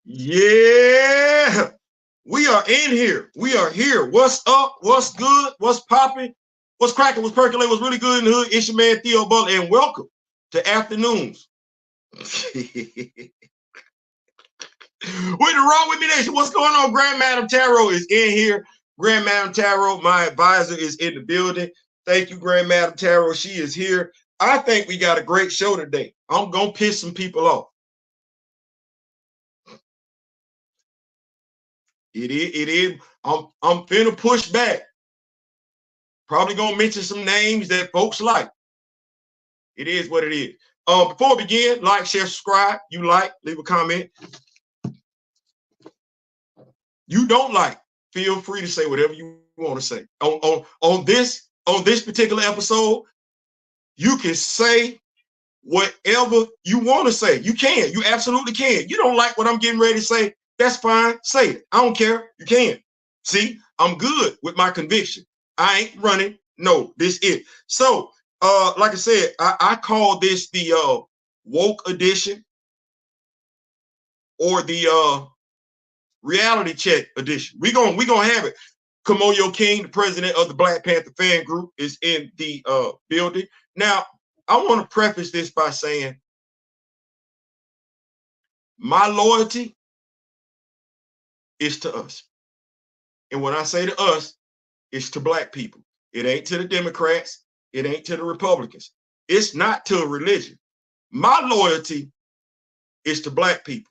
Yeah, we are in here. We are here. What's up? What's good? What's popping? What's cracking? What's percolating? What's really good in the hood? It's your man Theo Butler, and welcome to Afternoons. With the Wrong With Me Nation. What's going on? Grand Madam Tarot is in here. Grand Madam Tarot, my advisor, is in the building. Thank you, Grand Madam Tarot. She is here. I think we got a great show today. I'm gonna piss some people off. It is. I'm finna push back. Probably gonna mention some names that folks like. It is what it is. Before we begin, like, share, subscribe. You like, leave a comment. You don't like, feel free to say whatever you want to say. On this particular episode, you can say whatever you want to say. You can. You absolutely can. You don't like what I'm getting ready to say, that's fine. Say it. I don't care. You can. See, I'm good with my conviction. I ain't running. No, this is it. So, like I said, I call this the woke edition or the reality check edition. We're gonna have it. Kamoyo King, the president of the Black Panther fan group, is in the building. Now, I want to preface this by saying my loyalty is to us. And when I say to us, it's to Black people. It ain't to the Democrats. It ain't to the Republicans. It's not to a religion. My loyalty is to Black people.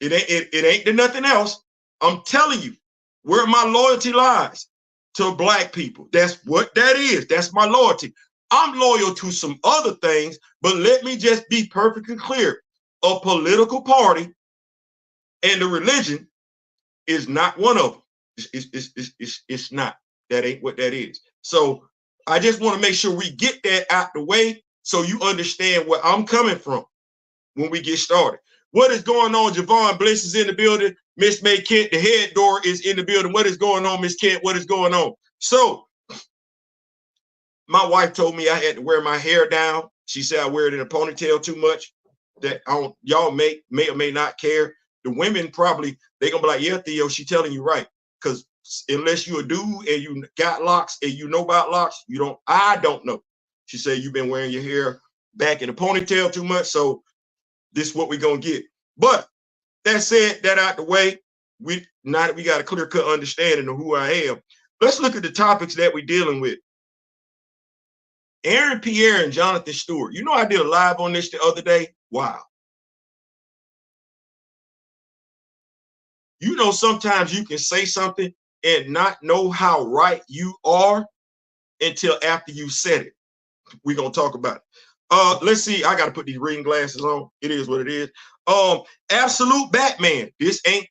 It ain't to nothing else. I'm telling you where my loyalty lies, to Black people. That's what that is. That's my loyalty. I'm loyal to some other things, but let me just be perfectly clear. A political party and the religion is not one of them. It's not. That ain't what that is. So I just want to make sure we get that out the way so you understand where I'm coming from when we get started. What is going on? Javon Bliss is in the building. Miss May Kent, the head door, is in the building. What is going on, Miss Kent? What is going on? So my wife told me I had to wear my hair down. She said I wear it in a ponytail too much. That y'all may or may not care. The women probably, they're gonna be like, yeah, Theo, she telling you right. Because unless you're a dude and you got locks and you know about locks, I don't know. She said you've been wearing your hair back in a ponytail too much, so this is what we're gonna get. But that said, that out the way, now that we got a clear-cut understanding of who I am, let's look at the topics that we're dealing with. Aaron Pierre and Jonathan Stewart. You know, I did a live on this the other day. Wow. You know, sometimes you can say something and not know how right you are until after you said it. We're going to talk about it. Let's see. I got to put these reading glasses on. It is what it is. Absolute Batman. This ain't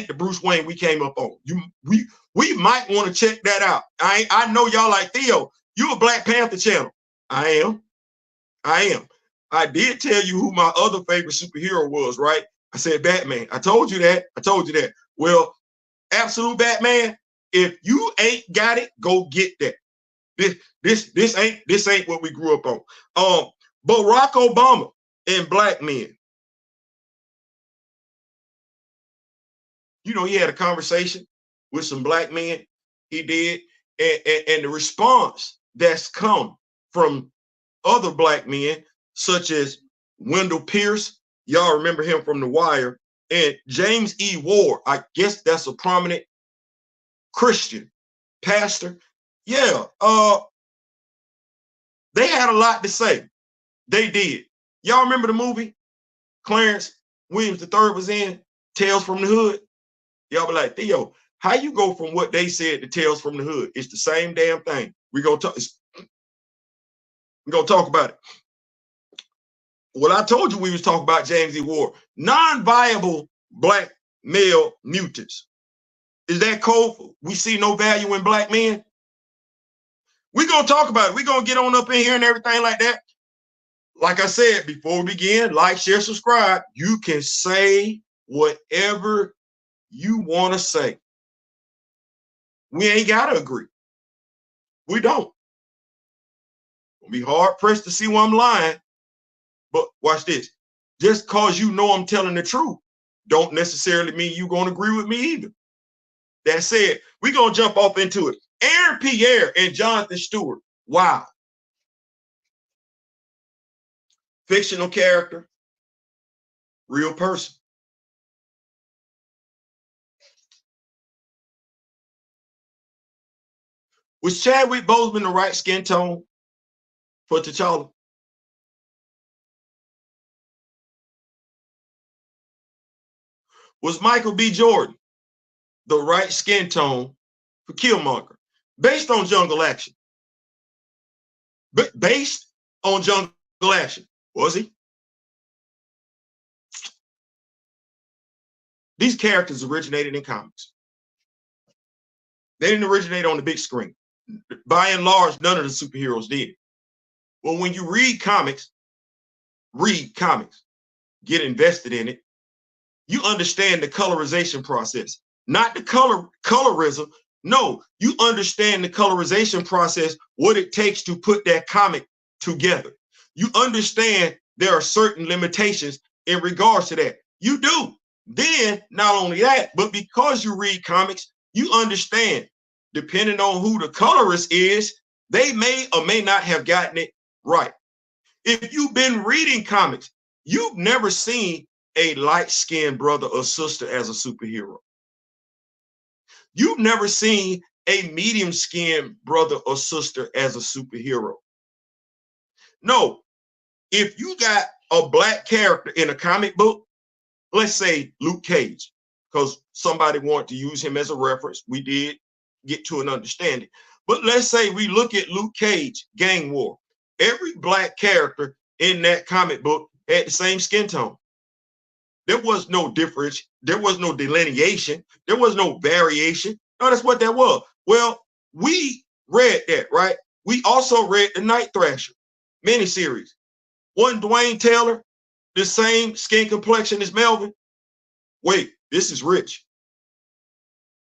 the Bruce Wayne we came up on. We might want to check that out. I know y'all like, Theo, you a Black Panther channel. I am. I did tell you who my other favorite superhero was, right? I said Batman. I told you that. Well, Absolute Batman, if you ain't got it, go get that. This ain't what we grew up on. Barack Obama and Black men. You know, he had a conversation with some Black men. He did, and the response that's come from other Black men, such as Wendell Pierce, y'all remember him from The Wire, and James E. Ward, I guess that's a prominent Christian pastor. Yeah, they had a lot to say. They did. Y'all remember the movie Clarence Williams III was in, Tales from the Hood? Y'all be like, Theo, how you go from what they said to Tales from the Hood? It's the same damn thing. We're gonna talk about it. Well, I told you we was talking about James E. Ward. Non-viable Black male mutants. Is that code? We see no value in Black men? We're going to talk about it. We're going to get on up in here and everything like that. Like I said, before we begin, like, share, subscribe. You can say whatever you want to say. We ain't got to agree. We don't. It'll be hard pressed to see where I'm lying. But watch this. just cause you know I'm telling the truth, don't necessarily mean you're going to agree with me either. That said, we're going to jump off into it. Aaron Pierre and Jonathan Stewart. Wow. Fictional character, real person. Was Chadwick Boseman the right skin tone for T'Challa? Was Michael B. Jordan the right skin tone for Killmonger? Based on Jungle Action. Based on Jungle Action. Was he? These characters originated in comics. They didn't originate on the big screen. By and large, none of the superheroes did. Well, when you read comics, get invested in it, you understand the colorization process. Not the colorism. No, you understand the colorization process, what it takes to put that comic together. You understand there are certain limitations in regards to that. You do. Then, not only that, but because you read comics, you understand, depending on who the colorist is, they may or may not have gotten it right. If you've been reading comics, you've never seen a light-skinned brother or sister as a superhero. You've never seen a medium-skinned brother or sister as a superhero. No, if you got a black character in a comic book, let's say Luke Cage, because somebody wanted to use him as a reference. We did get to an understanding. But let's say we look at Luke Cage, Gang War. Every black character in that comic book had the same skin tone. There was no difference. There was no delineation. There was no variation. No, that's what that was. Well, we read that, right? We also read the Night Thrasher miniseries. Wasn't Dwayne Taylor the same skin complexion as Melvin? Wait, this is rich.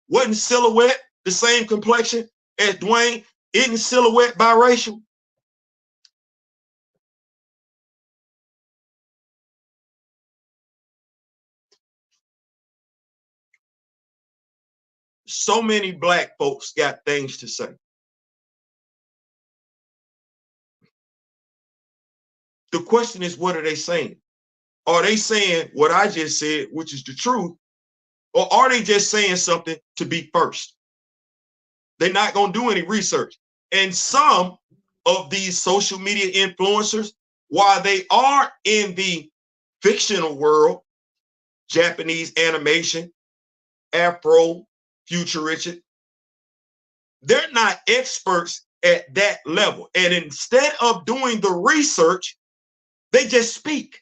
Wasn't Silhouette the same complexion as Dwayne? Isn't Silhouette biracial? So many black folks got things to say. The question is, what are they saying? Are they saying what I just said, which is the truth, or are they just saying something to be first? They're not going to do any research. And some of these social media influencers, while they are in the fictional world, Japanese animation, Afro, futuristic, they're not experts at that level. And instead of doing the research, they just speak.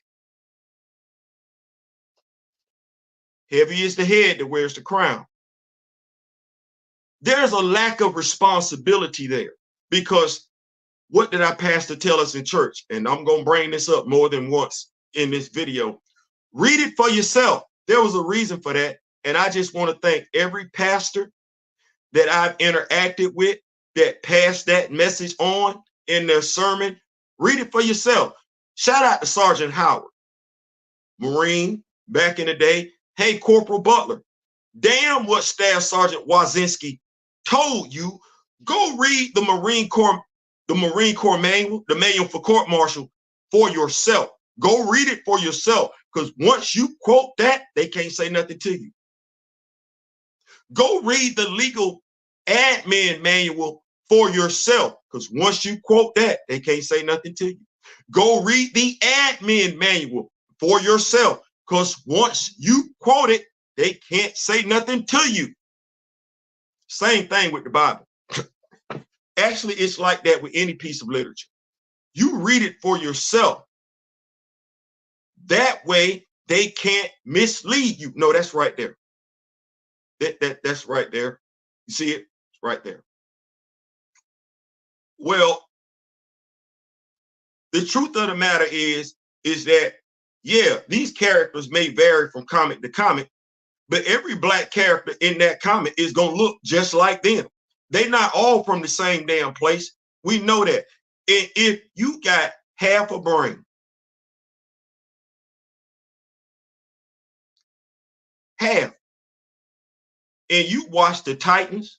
Heavy is the head that wears the crown. There's a lack of responsibility there, because what did our pastor tell us in church? And I'm going to bring this up more than once in this video. Read it for yourself. There was a reason for that. And I just want to thank every pastor that I've interacted with that passed that message on in their sermon. Read it for yourself. Shout out to Sergeant Howard, Marine, back in the day. Hey, Corporal Butler, damn what Staff Sergeant Wazinski told you. Go read the Marine Corps manual, the manual for court martial, for yourself. Go read it for yourself, because once you quote that, they can't say nothing to you. Go read the legal admin manual for yourself, because once you quote that, they can't say nothing to you. Go read the admin manual for yourself, because once you quote it, they can't say nothing to you. Same thing with the Bible. Actually, it's like that with any piece of literature. You read it for yourself. That way, they can't mislead you. No, that's right there. That's right there. You see it? It's right there. Well, the truth of the matter is that, yeah, these characters may vary from comic to comic, but every black character in that comic is going to look just like them. They're not all from the same damn place. We know that. If you got half a brain half, and you watch the Titans.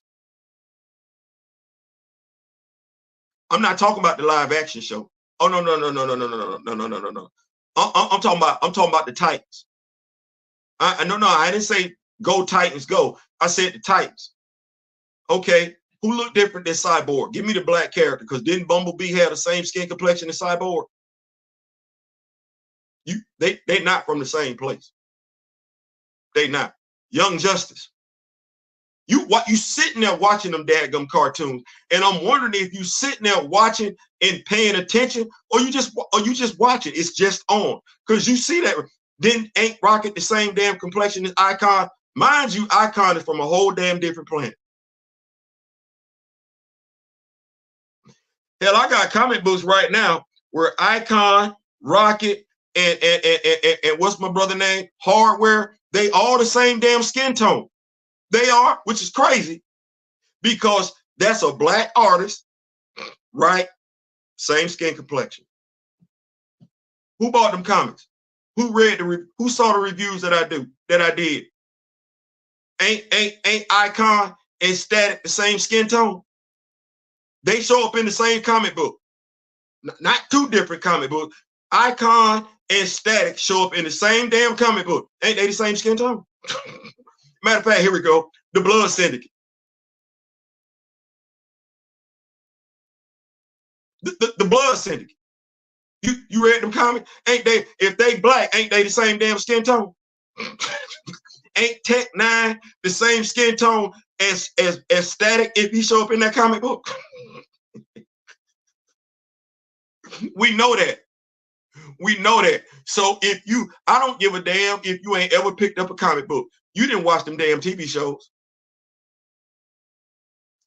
I'm not talking about the live action show. Oh no. I'm talking about the Titans. I didn't say go Titans go. I said the Titans. Okay, who looked different than Cyborg? Give me the black character, because didn't Bumblebee have the same skin complexion as Cyborg? They not from the same place. They not. Young Justice. You sitting there watching them dadgum cartoons, and I'm wondering if you sitting there watching and paying attention, or you just watching. It's just on, because you see that. Then ain't Rocket the same damn complexion as Icon? Mind you, Icon is from a whole damn different planet. Hell, I got comic books right now where Icon, Rocket, and what's my brother name? Hardware. They all the same damn skin tone. They are, which is crazy, because that's a black artist, right? Same skin complexion. Who bought them comics? Who who saw the reviews that I did? Ain't Icon and Static the same skin tone? They show up in the same comic book. Not two different comic books. Icon and Static show up in the same damn comic book. Ain't they the same skin tone? Matter of fact, here we go. The Blood Syndicate. The Blood Syndicate. You read them comics? Ain't they? If they black, ain't they the same damn skin tone? Ain't Tech 9 the same skin tone as Static if he show up in that comic book? We know that. We know that. So I don't give a damn if you ain't ever picked up a comic book. You didn't watch them damn TV shows.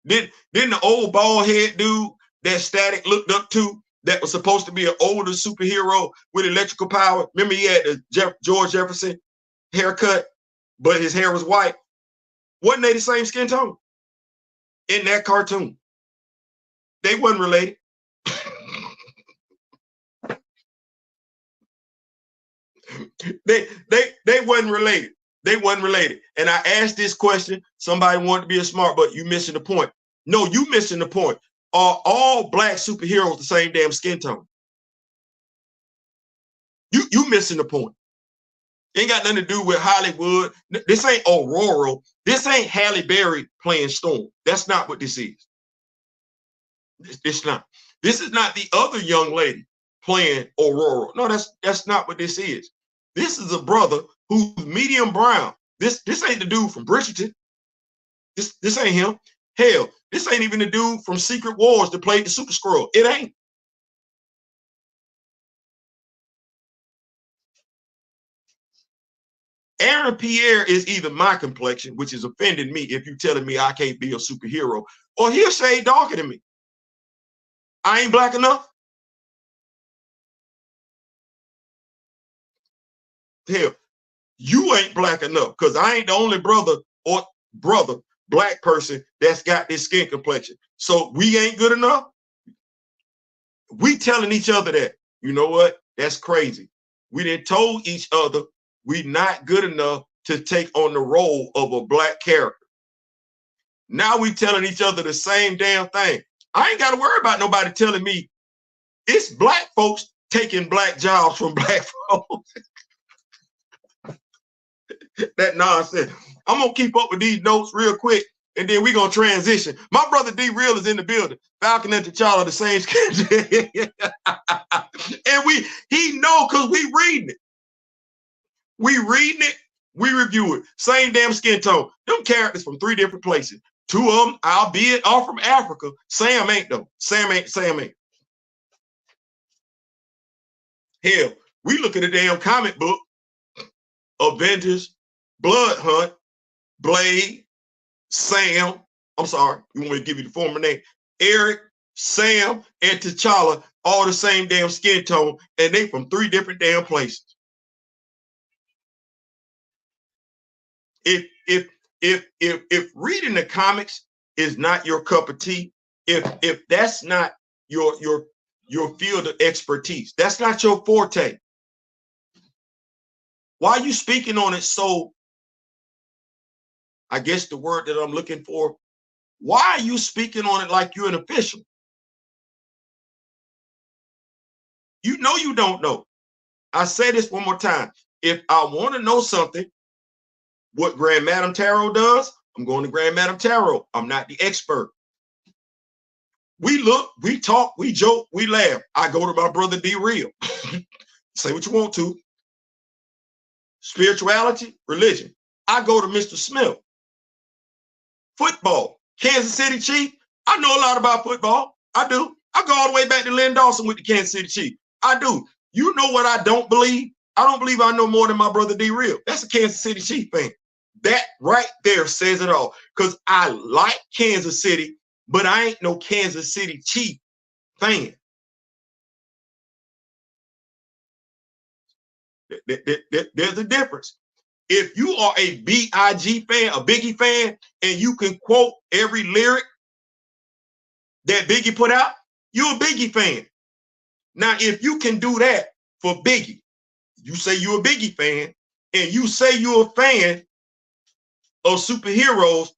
Didn't the old bald head dude that Static looked up to, that was supposed to be an older superhero with electrical power? Remember, he had the George Jefferson haircut, but his hair was white. Wasn't they the same skin tone in that cartoon? They wasn't related. They wasn't related. They wasn't related. And I asked this question. Somebody wanted to be a smart, but you missing the point. No, you missing the point. Are all black superheroes the same damn skin tone? You missing the point. Ain't got nothing to do with Hollywood. This ain't Aurora. This ain't Halle Berry playing Storm. That's not what this is. It's not. This is not the other young lady playing Aurora. No, that's not what this is. This is a brother who's medium brown. This ain't the dude from Bridgerton. This ain't him. Hell, this ain't even the dude from Secret Wars that played the Super Skrull. It ain't. Aaron Pierre is either my complexion, which is offending me if you're telling me I can't be a superhero, or he'll shade darker than me. I ain't black enough. Hell, you ain't black enough, because I ain't the only brother black person that's got this skin complexion. So we ain't good enough. We telling each other that. You know what? That's crazy. We done told each other we not good enough to take on the role of a black character. Now we telling each other the same damn thing. I ain't got to worry about nobody telling me it's black folks taking black jobs from black folks. That nonsense. I'm going to keep up with these notes real quick, and then we're going to transition. My brother D Real is in the building. Falcon and T'Challa the same skin. And he know, because we reading it. We reading it, we review it. Same damn skin tone. Them characters from 3 different places. 2 of them, albeit all from Africa. Sam ain't though. Sam ain't. Hell, we look at a damn comic book. Avengers, Blood Hunt, Blade, Sam. I'm sorry, you want me to give you the former name? Eric, Sam, and T'Challa, all the same damn skin tone, and they from 3 different damn places. If reading the comics is not your cup of tea, if that's not your field of expertise, that's not your forte, why are you speaking on it so I guess the word that I'm looking for, why are you speaking on it like you're an official? You know you don't know. I say this one more time. If I want to know something, what Grand Madam Tarot does, I'm going to Grand Madam Tarot. I'm not the expert. We look, we talk, we joke, we laugh. I go to my brother D Real. Say what you want to. Spirituality, religion. I go to Mr. Smith. Football, Kansas City Chief. I know a lot about football. I do. I go all the way back to Lynn Dawson with the Kansas City Chief. I do. You know what I don't believe? I don't believe I know more than my brother D Real. That's a Kansas City Chief fan. That right there says it all. Because I like Kansas City, but I ain't no Kansas City Chief fan. There's a difference. If you are a B.I.G. fan, a Biggie fan, and you can quote every lyric that Biggie put out, you're a Biggie fan. Now, if you can do that for Biggie, you say you're a Biggie fan, and you say you're a fan of superheroes,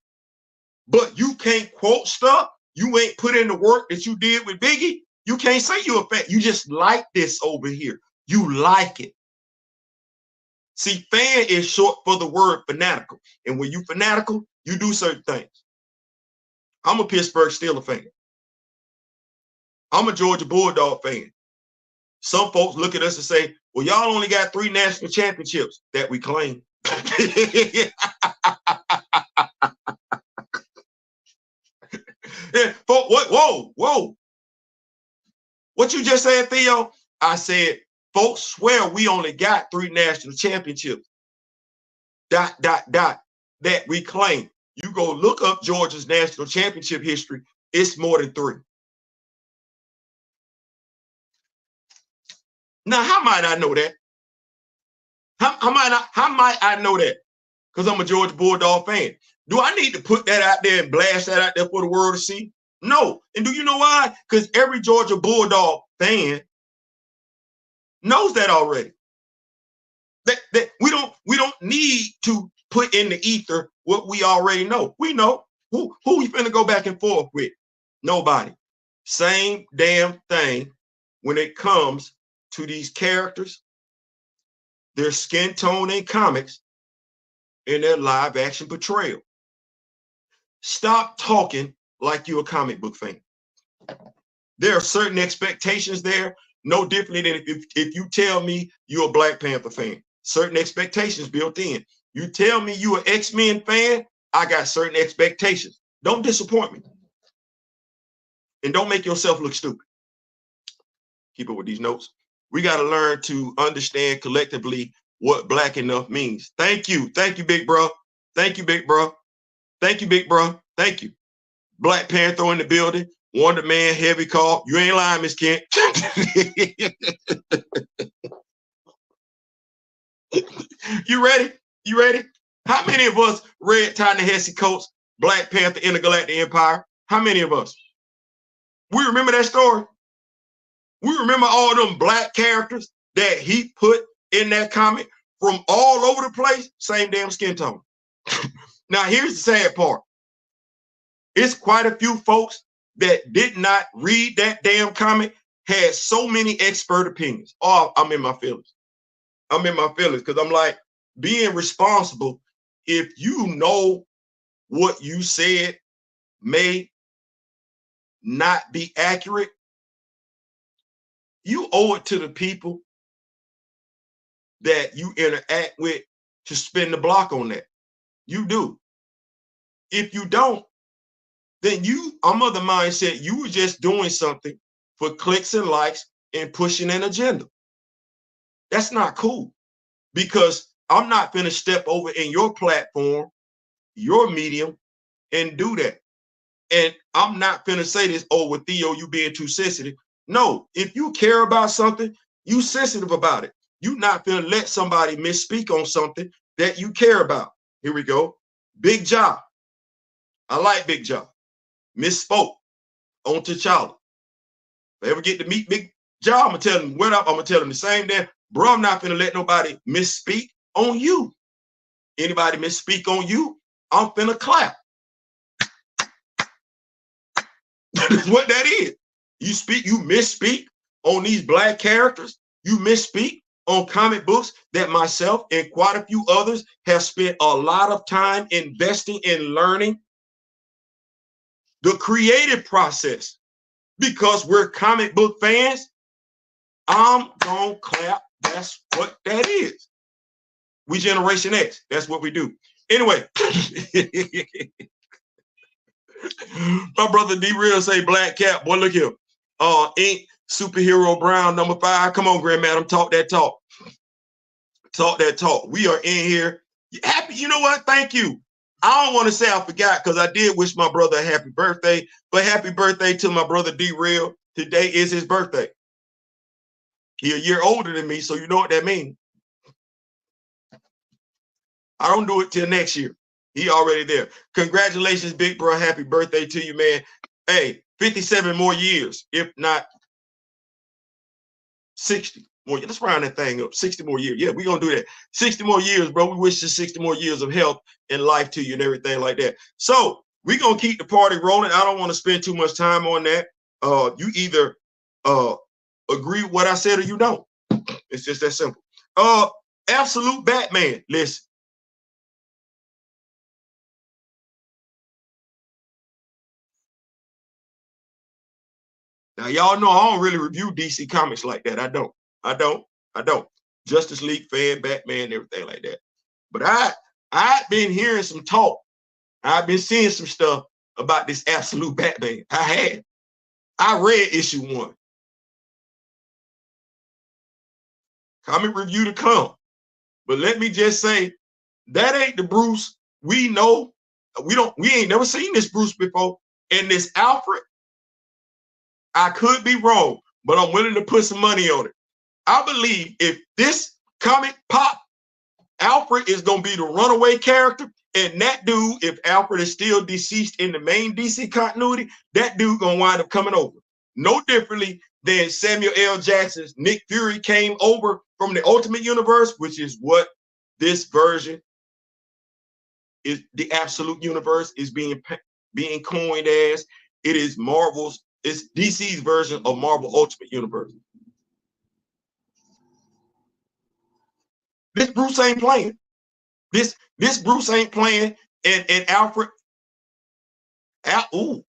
but you can't quote stuff, you ain't put in the work that you did with Biggie, you can't say you're a fan. You just like this over here. You like it. See, fan is short for the word fanatical. And when you fanatical, you do certain things. I'm a Pittsburgh Steelers fan. I'm a Georgia Bulldog fan. Some folks look at us and say, well, y'all only got 3 national championships that we claim. Yeah, whoa. What you just said, Theo? I said, folks swear we only got 3 national championships. ... that we claim. You go look up Georgia's national championship history, it's more than 3. Now, how might I know that? How might I know that? Because I'm a Georgia Bulldog fan. Do I need to put that out there and blast that out there for the world to see? No. And do you know why? Because every Georgia Bulldog fan knows that already. That we don't need to put in the ether what we already know. We know who we finna go back and forth with. Nobody. Same damn thing when it comes to these characters, their skin tone in comics, and their live action portrayal. Stop talking like you're a comic book fan. There are certain expectations there, no differently than if you tell me you're a Black Panther fan. Certain expectations built in. You tell me you're an X-Men fan, I got certain expectations. Don't disappoint me. And don't make yourself look stupid. Keep up with these notes. We got to learn to understand collectively what Black enough means. Thank you. Thank you, big bro. Thank you, big bro. Thank you, big bro. Thank you. Black Panther in the building. Wonder Man, heavy call. You ain't lying, Miss Kent. You ready? You ready? How many of us read Ta-Nehisi Coates' Black Panther Intergalactic Empire? How many of us? We remember that story. We remember all them Black characters that he put in that comic from all over the place, same damn skin tone. Now, here's the sad part. It's quite a few folks that did not read that damn comic, had so many expert opinions. Oh, I'm in my feelings. I'm in my feelings because I'm like, being responsible, if you know what you said may not be accurate, you owe it to the people that you interact with to spin the block on that. You do. If you don't, then I'm of the mindset you were just doing something for clicks and likes and pushing an agenda. That's not cool, because I'm not going to step over in your platform, your medium, and do that. And I'm not going to say this, oh, with Theo, you being too sensitive. No, if you care about something, you sensitive about it. You're not going to let somebody misspeak on something that you care about. Here we go. Big Job. I like Big Job. Misspoke on T'Challa. If I ever get to meet Big Job, I'm going to tell him what up. I'm going to tell him the same day. Bro, I'm not going to let nobody misspeak on you. Anybody misspeak on you, I'm finna clap. That's what that is. You misspeak on these black characters. You misspeak on comic books that myself and quite a few others have spent a lot of time investing in learning the creative process. Because we're comic book fans, I'm gonna clap. That's what that is. We Generation X. That's what we do. Anyway, my brother D-Real say black cap. Boy, look here. Ink Superhero Brown #5. Come on, Grand Madam. Talk that talk. Talk that talk. We are in here. Happy, you know what? Thank you. I don't want to say I forgot because I did wish my brother a happy birthday, but happy birthday to my brother D-Real. Today is his birthday. He's a year older than me, so you know what that means. I don't do it till next year. He already there. Congratulations, big bro. Happy birthday to you, man. Hey, 57 more years, if not 60 more. Let's round that thing up. 60 more years. Yeah, we're going to do that. 60 more years, bro. We wish you 60 more years of health and life to you and everything like that. So we're going to keep the party rolling. I don't want to spend too much time on that. You either agree with what I said or you don't. It's just that simple. Absolute Batman. Listen. Now, y'all know I don't really review DC Comics like that. I don't. Justice League fan, Batman, everything like that. But I've been hearing some talk. I've been seeing some stuff about this Absolute Batman. I read issue 1. Comic review to come. But let me just say, that ain't the Bruce we know. We ain't never seen this Bruce before. And this Alfred, I could be wrong, but I'm willing to put some money on it. I believe if this comic pop, Alfred is going to be the runaway character. And that dude, if Alfred is still deceased in the main DC continuity, that dude going to wind up coming over. No differently than Samuel L. Jackson's Nick Fury came over from the Ultimate Universe, which is what this version is. The Absolute Universe is being coined as. It is Marvel's, it's DC's version of Marvel Ultimate Universe. This Bruce ain't playing. This Bruce ain't playing, and Alfred. Ooh.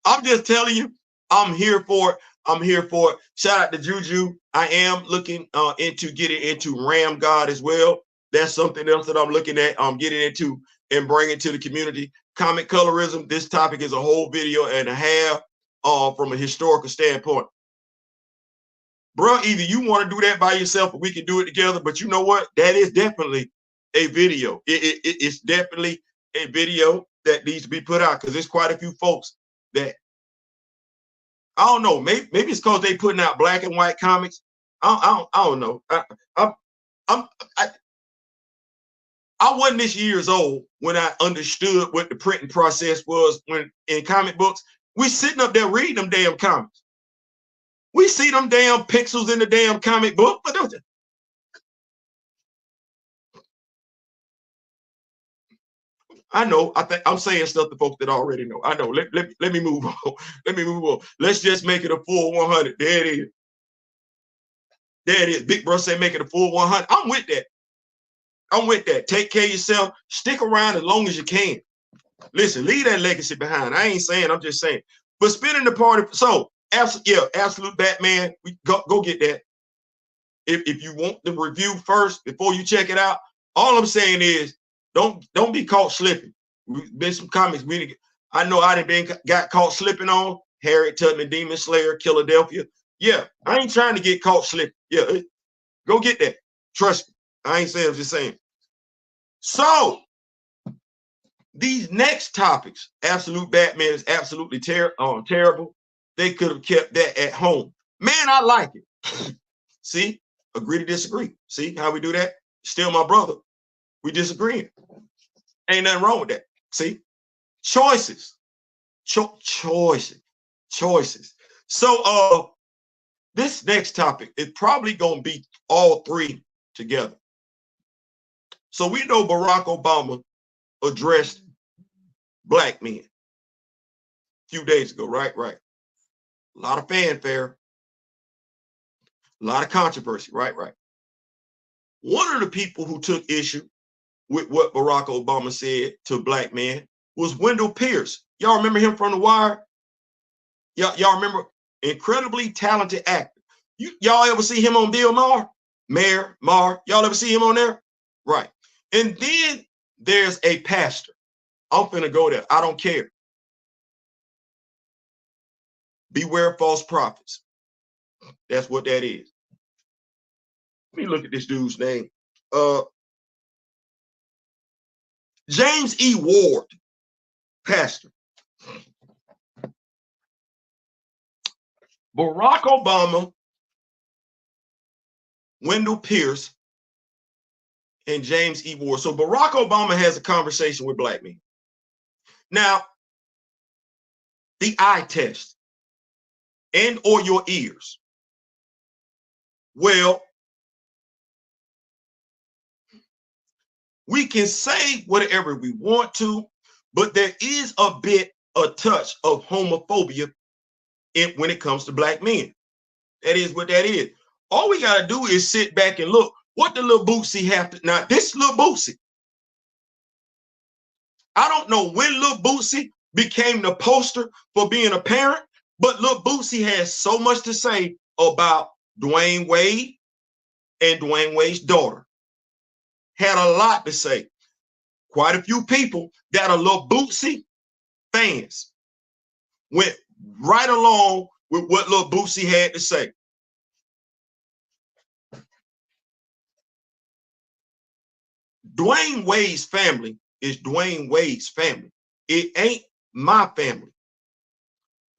I'm just telling you, I'm here for it. I'm here for it. Shout out to Juju. I am looking into getting into Ram God as well. That's something else that I'm looking at. I'm getting into and bringing to the community. Comic colorism. This topic is a whole video and a half from a historical standpoint. Bro, either you want to do that by yourself or we can do it together. But you know what? That is definitely a video. It's definitely a video that needs to be put out because there's quite a few folks that, I don't know, maybe it's because they putting out black and white comics. I don't know. I wasn't this years old when I understood what the printing process was when in comic books. We sitting up there reading them damn comics. We see them damn pixels in the damn comic book, but I know. I think I'm saying stuff to folks that already know. I know. Let me move on. Let me move on. Let's just make it a full 100. There it is. There it is. Big bro say make it a full 100. I'm with that. I'm with that. Take care of yourself. Stick around as long as you can. Listen, leave that legacy behind. I ain't saying. I'm just saying. But spinning the party. So, Absolute Batman. We go get that. If you want the review first before you check it out, all I'm saying is don't be caught slipping. We've been some comics. I know I done got caught slipping on Harriet Tubman, Demon Slayer, Philadelphia. Yeah, I ain't trying to get caught slipping. Yeah, go get that. Trust me. I ain't saying, I'm just saying. So these next topics, Absolute Batman is absolutely terrible. They could have kept that at home. Man, I like it. See, agree to disagree. See how we do that? Still my brother. We disagreeing. Ain't nothing wrong with that. See, choices. Choices. So this next topic is probably gonna be all three together. So we know Barack Obama addressed black men a few days ago, right? Right. A lot of fanfare, a lot of controversy, right? Right. One of the people who took issue with what Barack Obama said to black men was Wendell Pierce. Y'all remember him from The Wire? Y'all remember? Incredibly talented actor. Y'all ever see him on Bill Maher? Y'all ever see him on there? Right. And then there's a pastor. I'm finna go there. I don't care. Beware false prophets. That's what that is. Let me look at this dude's name. James E. Ward, pastor. Barack Obama, Wendell Pierce, and James E. Ward. So Barack Obama has a conversation with black men. Now, the eye test and or your ears. Well, we can say whatever we want to, but there is a touch of homophobia when it comes to black men. That is what that is. All we got to do is sit back and look what the little Bootsy have to. Now, this little Bootsy, I don't know when little Bootsy became the poster for being a parent, but little Bootsy has so much to say about Dwayne Wade and Dwayne Wade's daughter. Had a lot to say. Quite a few people that are little Bootsy fans went right along with what little Bootsy had to say. Dwayne Wade's family is Dwayne Wade's family. It ain't my family.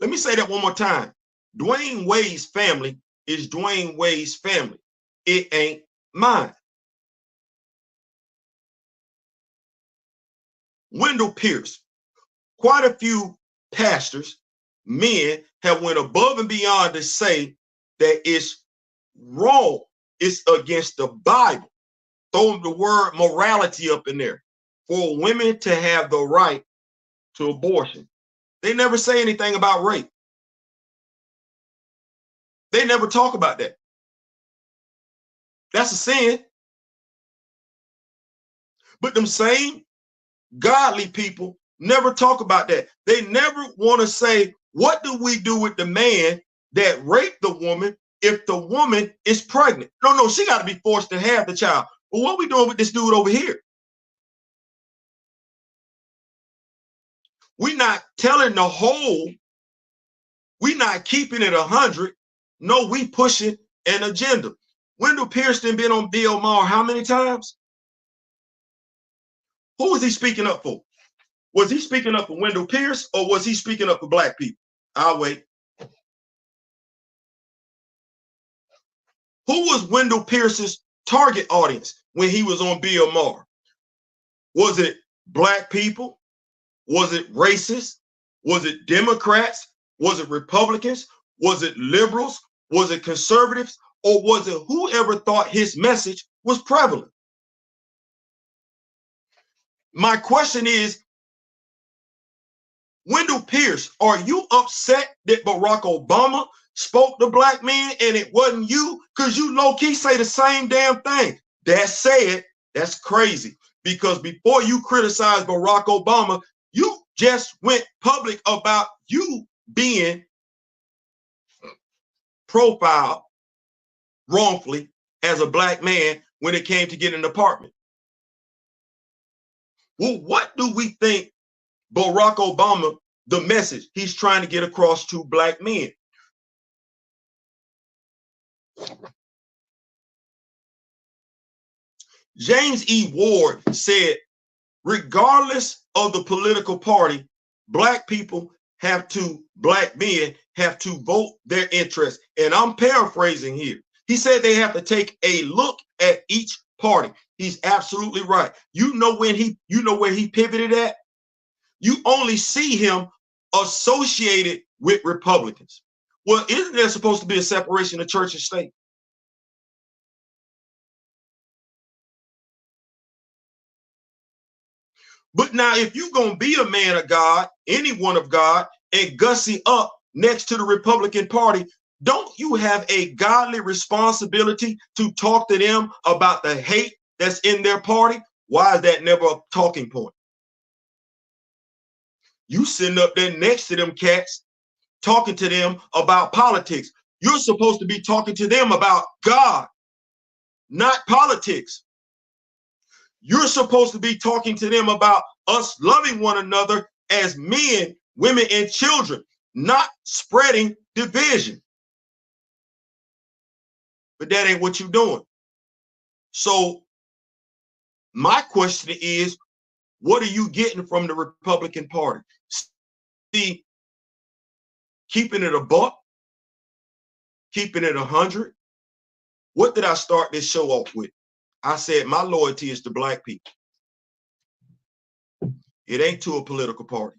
Let me say that one more time. Dwayne Wade's family is Dwayne Wade's family. It ain't mine. Wendell Pierce, quite a few pastors, men have went above and beyond to say that it's wrong. It's against the Bible. Throw the word morality up in there for women to have the right to abortion. They never say anything about rape. They never talk about that. That's a sin. But them same godly people never talk about that. They never want to say, what do we do with the man that raped the woman if the woman is pregnant? No, she got to be forced to have the child. But what are we doing with this dude over here? We're not telling the whole. We're not keeping it 100. No, we pushing an agenda. Wendell Pierce been on Bill Maher how many times? Who was he speaking up for? Was he speaking up for Wendell Pierce or was he speaking up for black people? I'll wait. Who was Wendell Pierce's target audience when he was on Bill Maher? Was it black people? Was it racist? Was it Democrats? Was it Republicans? Was it liberals? Was it conservatives? Or was it whoever thought his message was prevalent? My question is, Wendell Pierce, are you upset that Barack Obama spoke to black men and it wasn't you? Because you low-key say the same damn thing. That said, that's crazy. Because before you criticize Barack Obama, you just went public about you being profiled wrongfully as a black man when it came to get an apartment. Well, what do we think Barack Obama, the message he's trying to get across to black men? James E. Ward said, regardless of the political party, black men have to vote their interest. And I'm paraphrasing here. He said they have to take a look at each party. He's absolutely right. You know where he pivoted at? You only see him associated with Republicans. Well, isn't there supposed to be a separation of church and state? But now, if you're going to be a man of God, anyone of God, and gussy up next to the Republican Party, don't you have a godly responsibility to talk to them about the hate that's in their party? Why is that never a talking point? You sitting up there next to them cats, talking to them about politics. You're supposed to be talking to them about God, not politics. You're supposed to be talking to them about us loving one another as men, women, and children, not spreading division. But that ain't what you're doing. So my question is, what are you getting from the Republican Party? See, keeping it a buck, keeping it 100. What did I start this show off with? I said my loyalty is to black people. It ain't to a political party.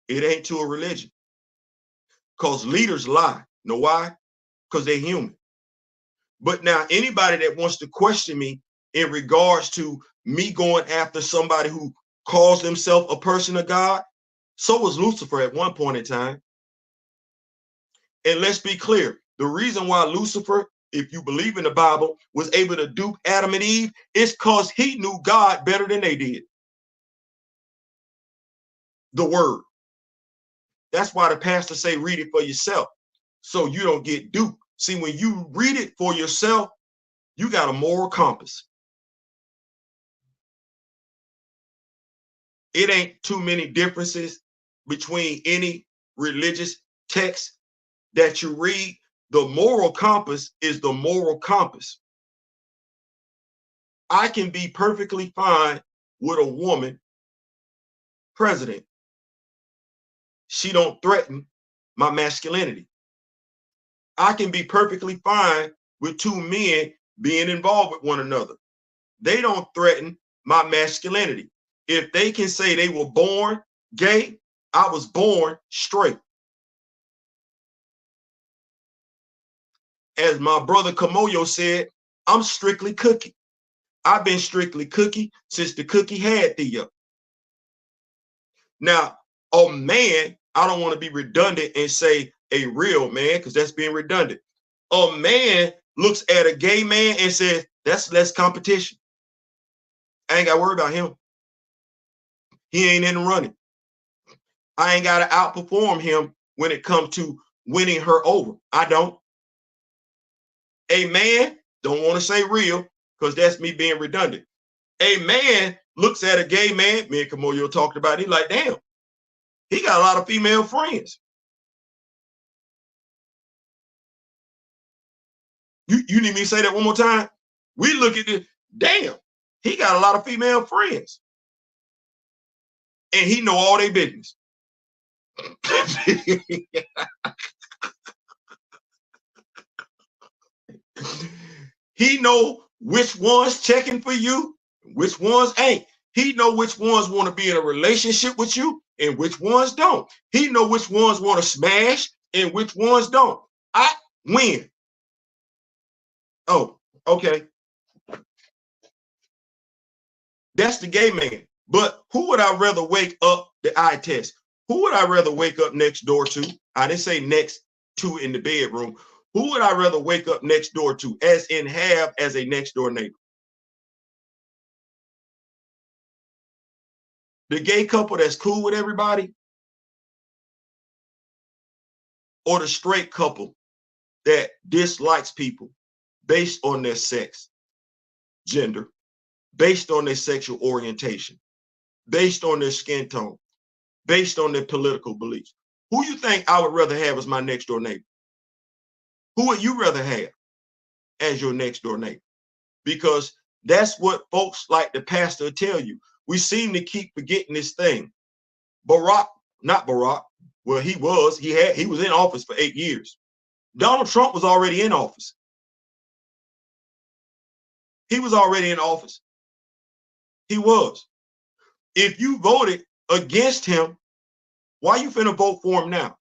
It ain't to a religion. Because leaders lie. Know why? Because they're human. But now anybody that wants to question me in regards to me going after somebody who calls themselves a person of God, so was Lucifer at one point in time. And let's be clear, the reason why Lucifer, if you believe in the Bible, was able to dupe Adam and Eve is because he knew God better than they did. The word. That's why the pastor say read it for yourself, so you don't get duped. See, when you read it for yourself, you got a moral compass. It ain't too many differences between any religious text that you read. The moral compass is the moral compass. I can be perfectly fine with a woman president. She don't threaten my masculinity. I can be perfectly fine with two men being involved with one another. They don't threaten my masculinity. If they can say they were born gay, I was born straight. As my brother Kamoyo said, I'm strictly cookie. I've been strictly cookie since the cookie had Theo. Now, a man, I don't want to be redundant and say a real man, because that's being redundant. A man looks at a gay man and says, that's less competition. I ain't got to worry about him. He ain't in the running. I ain't got to outperform him when it comes to winning her over. I don't. A man, don't want to say real, because that's me being redundant. A man looks at a gay man, me and Kamoyo talked about it, he like, damn, he got a lot of female friends. You need me to say that one more time? We look at this, damn, he got a lot of female friends. And he know all their business. He know which ones checking for you, which ones ain't. He know which ones want to be in a relationship with you and which ones don't. He know which ones want to smash and which ones don't. I win. Oh, okay. That's the gay man. But who would I rather wake up, the eye test? Who would I rather wake up next door to? I didn't say next to in the bedroom. Who would I rather wake up next door to, as in have as a next door neighbor? The gay couple that's cool with everybody, or the straight couple that dislikes people based on their sex, gender, based on their sexual orientation, based on their skin tone, based on their political beliefs? Who you think I would rather have as my next door neighbor? Who would you rather have as your next door neighbor? Because that's what folks like the pastor tell you. We seem to keep forgetting this thing. Not Barack. Well, he was in office for 8 years. Donald Trump was already in office. He was already in office. He was. If you voted against him, why you finna vote for him now?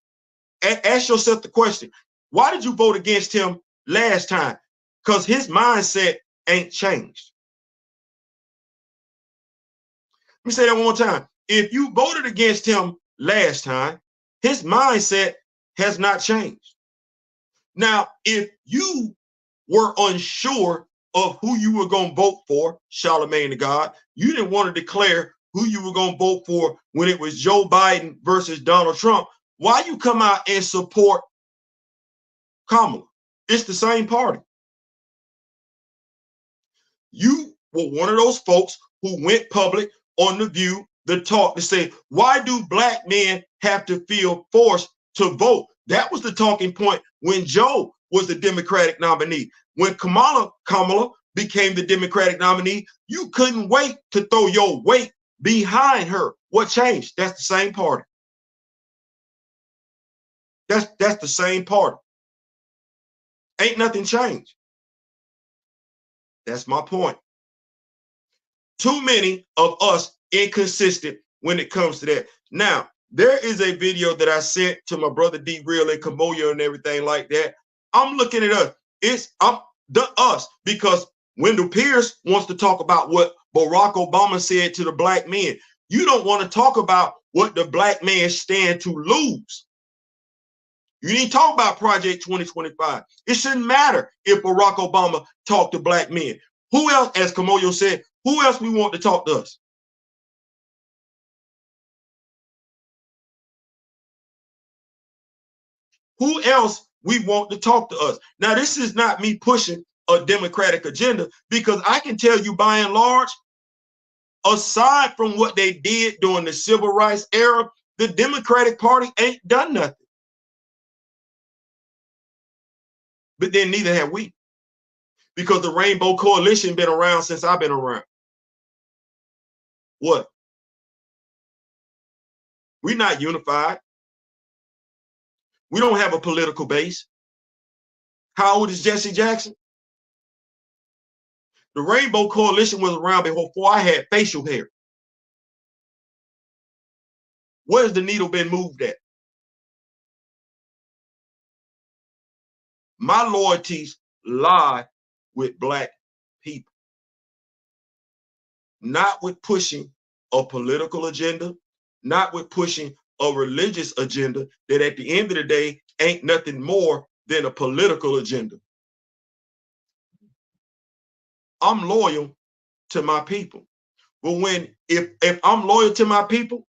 Ask yourself the question. Why did you vote against him last time? Because his mindset ain't changed. me say that one more time. If you voted against him last time, his mindset has not changed. Now, if you were unsure of who you were going to vote for, Charlemagne the God, you didn't want to declare who you were going to vote for when it was Joe Biden versus Donald Trump, why you come out and support Kamala? It's the same party. You were one of those folks who went public on The View, The Talk, to say, why do black men have to feel forced to vote? That was the talking point when Joe was the Democratic nominee. When Kamala became the Democratic nominee, you couldn't wait to throw your weight behind her. What changed? That's the same party. That's the same party. Ain't nothing changed. That's my point. Too many of us inconsistent when it comes to that. Now, there is a video that I sent to my brother D Real and Kamoya and everything like that. I'm looking at us. It's us because Wendell Pierce wants to talk about what Barack Obama said to the black men. You don't want to talk about what the black man stand to lose. You need to talk about Project 2025. It shouldn't matter if Barack Obama talked to black men. Who else, as Kamoyo said, who else we want to talk to us? Who else we want to talk to us? Now, this is not me pushing a Democratic agenda, because I can tell you by and large, aside from what they did during the civil rights era, the Democratic Party ain't done nothing. But then neither have we, because the Rainbow Coalition been around since I've been around. What? We're not unified. We don't have a political base. How old is Jesse Jackson? The Rainbow Coalition was around before I had facial hair. Where's the needle been moved at? My loyalties lie with black people, not with pushing a political agenda, not with pushing a religious agenda that at the end of the day ain't nothing more than a political agenda. I'm loyal to my people. But if I'm loyal to my people,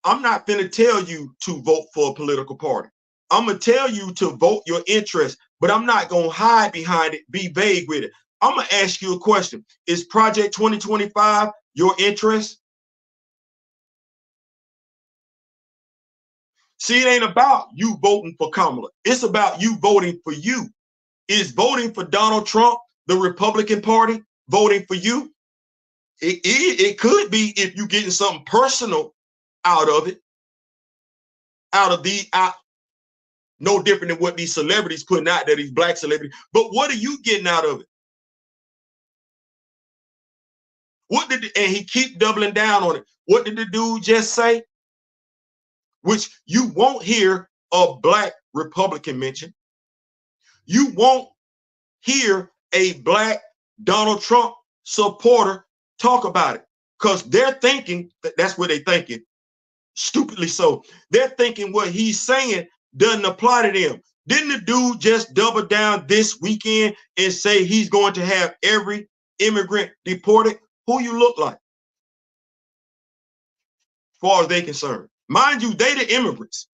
I'm not going to tell you to vote for a political party. I'm going to tell you to vote your interest, but I'm not going to hide behind it, be vague with it. I'm going to ask you a question. Is Project 2025 your interest? See, it ain't about you voting for Kamala. It's about you voting for you. Is voting for Donald Trump, the Republican Party, voting for you? It could be if you're getting something personal out of it, no different than what these celebrities putting out there, these black celebrities. But what are you getting out of it? And he keep doubling down on it. What did the dude just say? Which you won't hear a black Republican mention. You won't hear a black Donald Trump supporter talk about it, because they're thinking that's what they're thinking. Stupidly so. They're thinking what he's saying doesn't apply to them. Didn't the dude just double down this weekend and say he's going to have every immigrant deported? Who you look like, as far as they're concerned? Mind you, they the immigrants.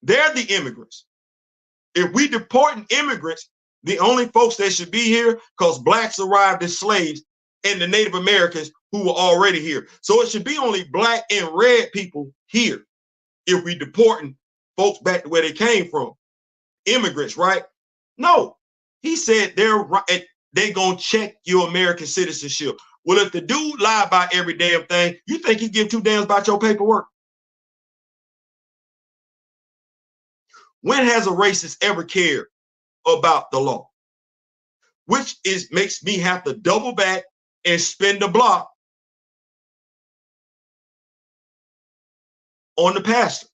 They're the immigrants. If we deporting immigrants, the only folks that should be here, because blacks arrived as slaves, and the Native Americans who were already here. So it should be only black and red people here if we deporting folks back to where they came from. Immigrants, right? No. He said they're going to check your American citizenship. Well, if the dude lie about every damn thing, you think he give two damns about your paperwork? When has a racist ever cared about the law? Which makes me have to double back and spin the block on the pastor.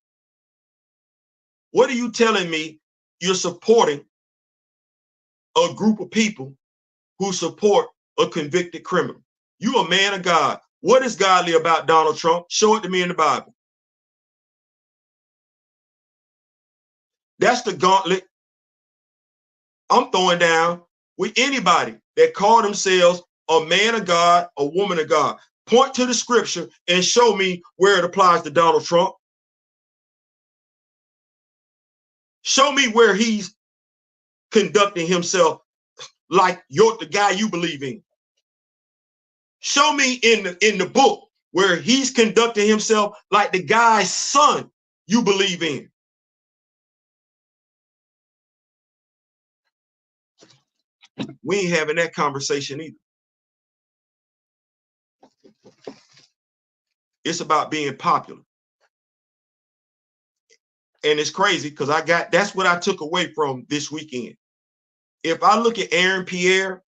What are you telling me? You're supporting a group of people who support a convicted criminal. You a man of God. What is godly about Donald Trump? Show it to me in the Bible. That's the gauntlet I'm throwing down with anybody that call themselves a man of God, a woman of God. Point to the scripture and show me where it applies to Donald Trump. Show me where he's conducting himself like you're the guy you believe in. Show me in the book where he's conducting himself like the guy's son you believe in. We ain't having that conversation either. It's about being popular. And it's crazy because that's what I took away from this weekend. If I look at Pierre,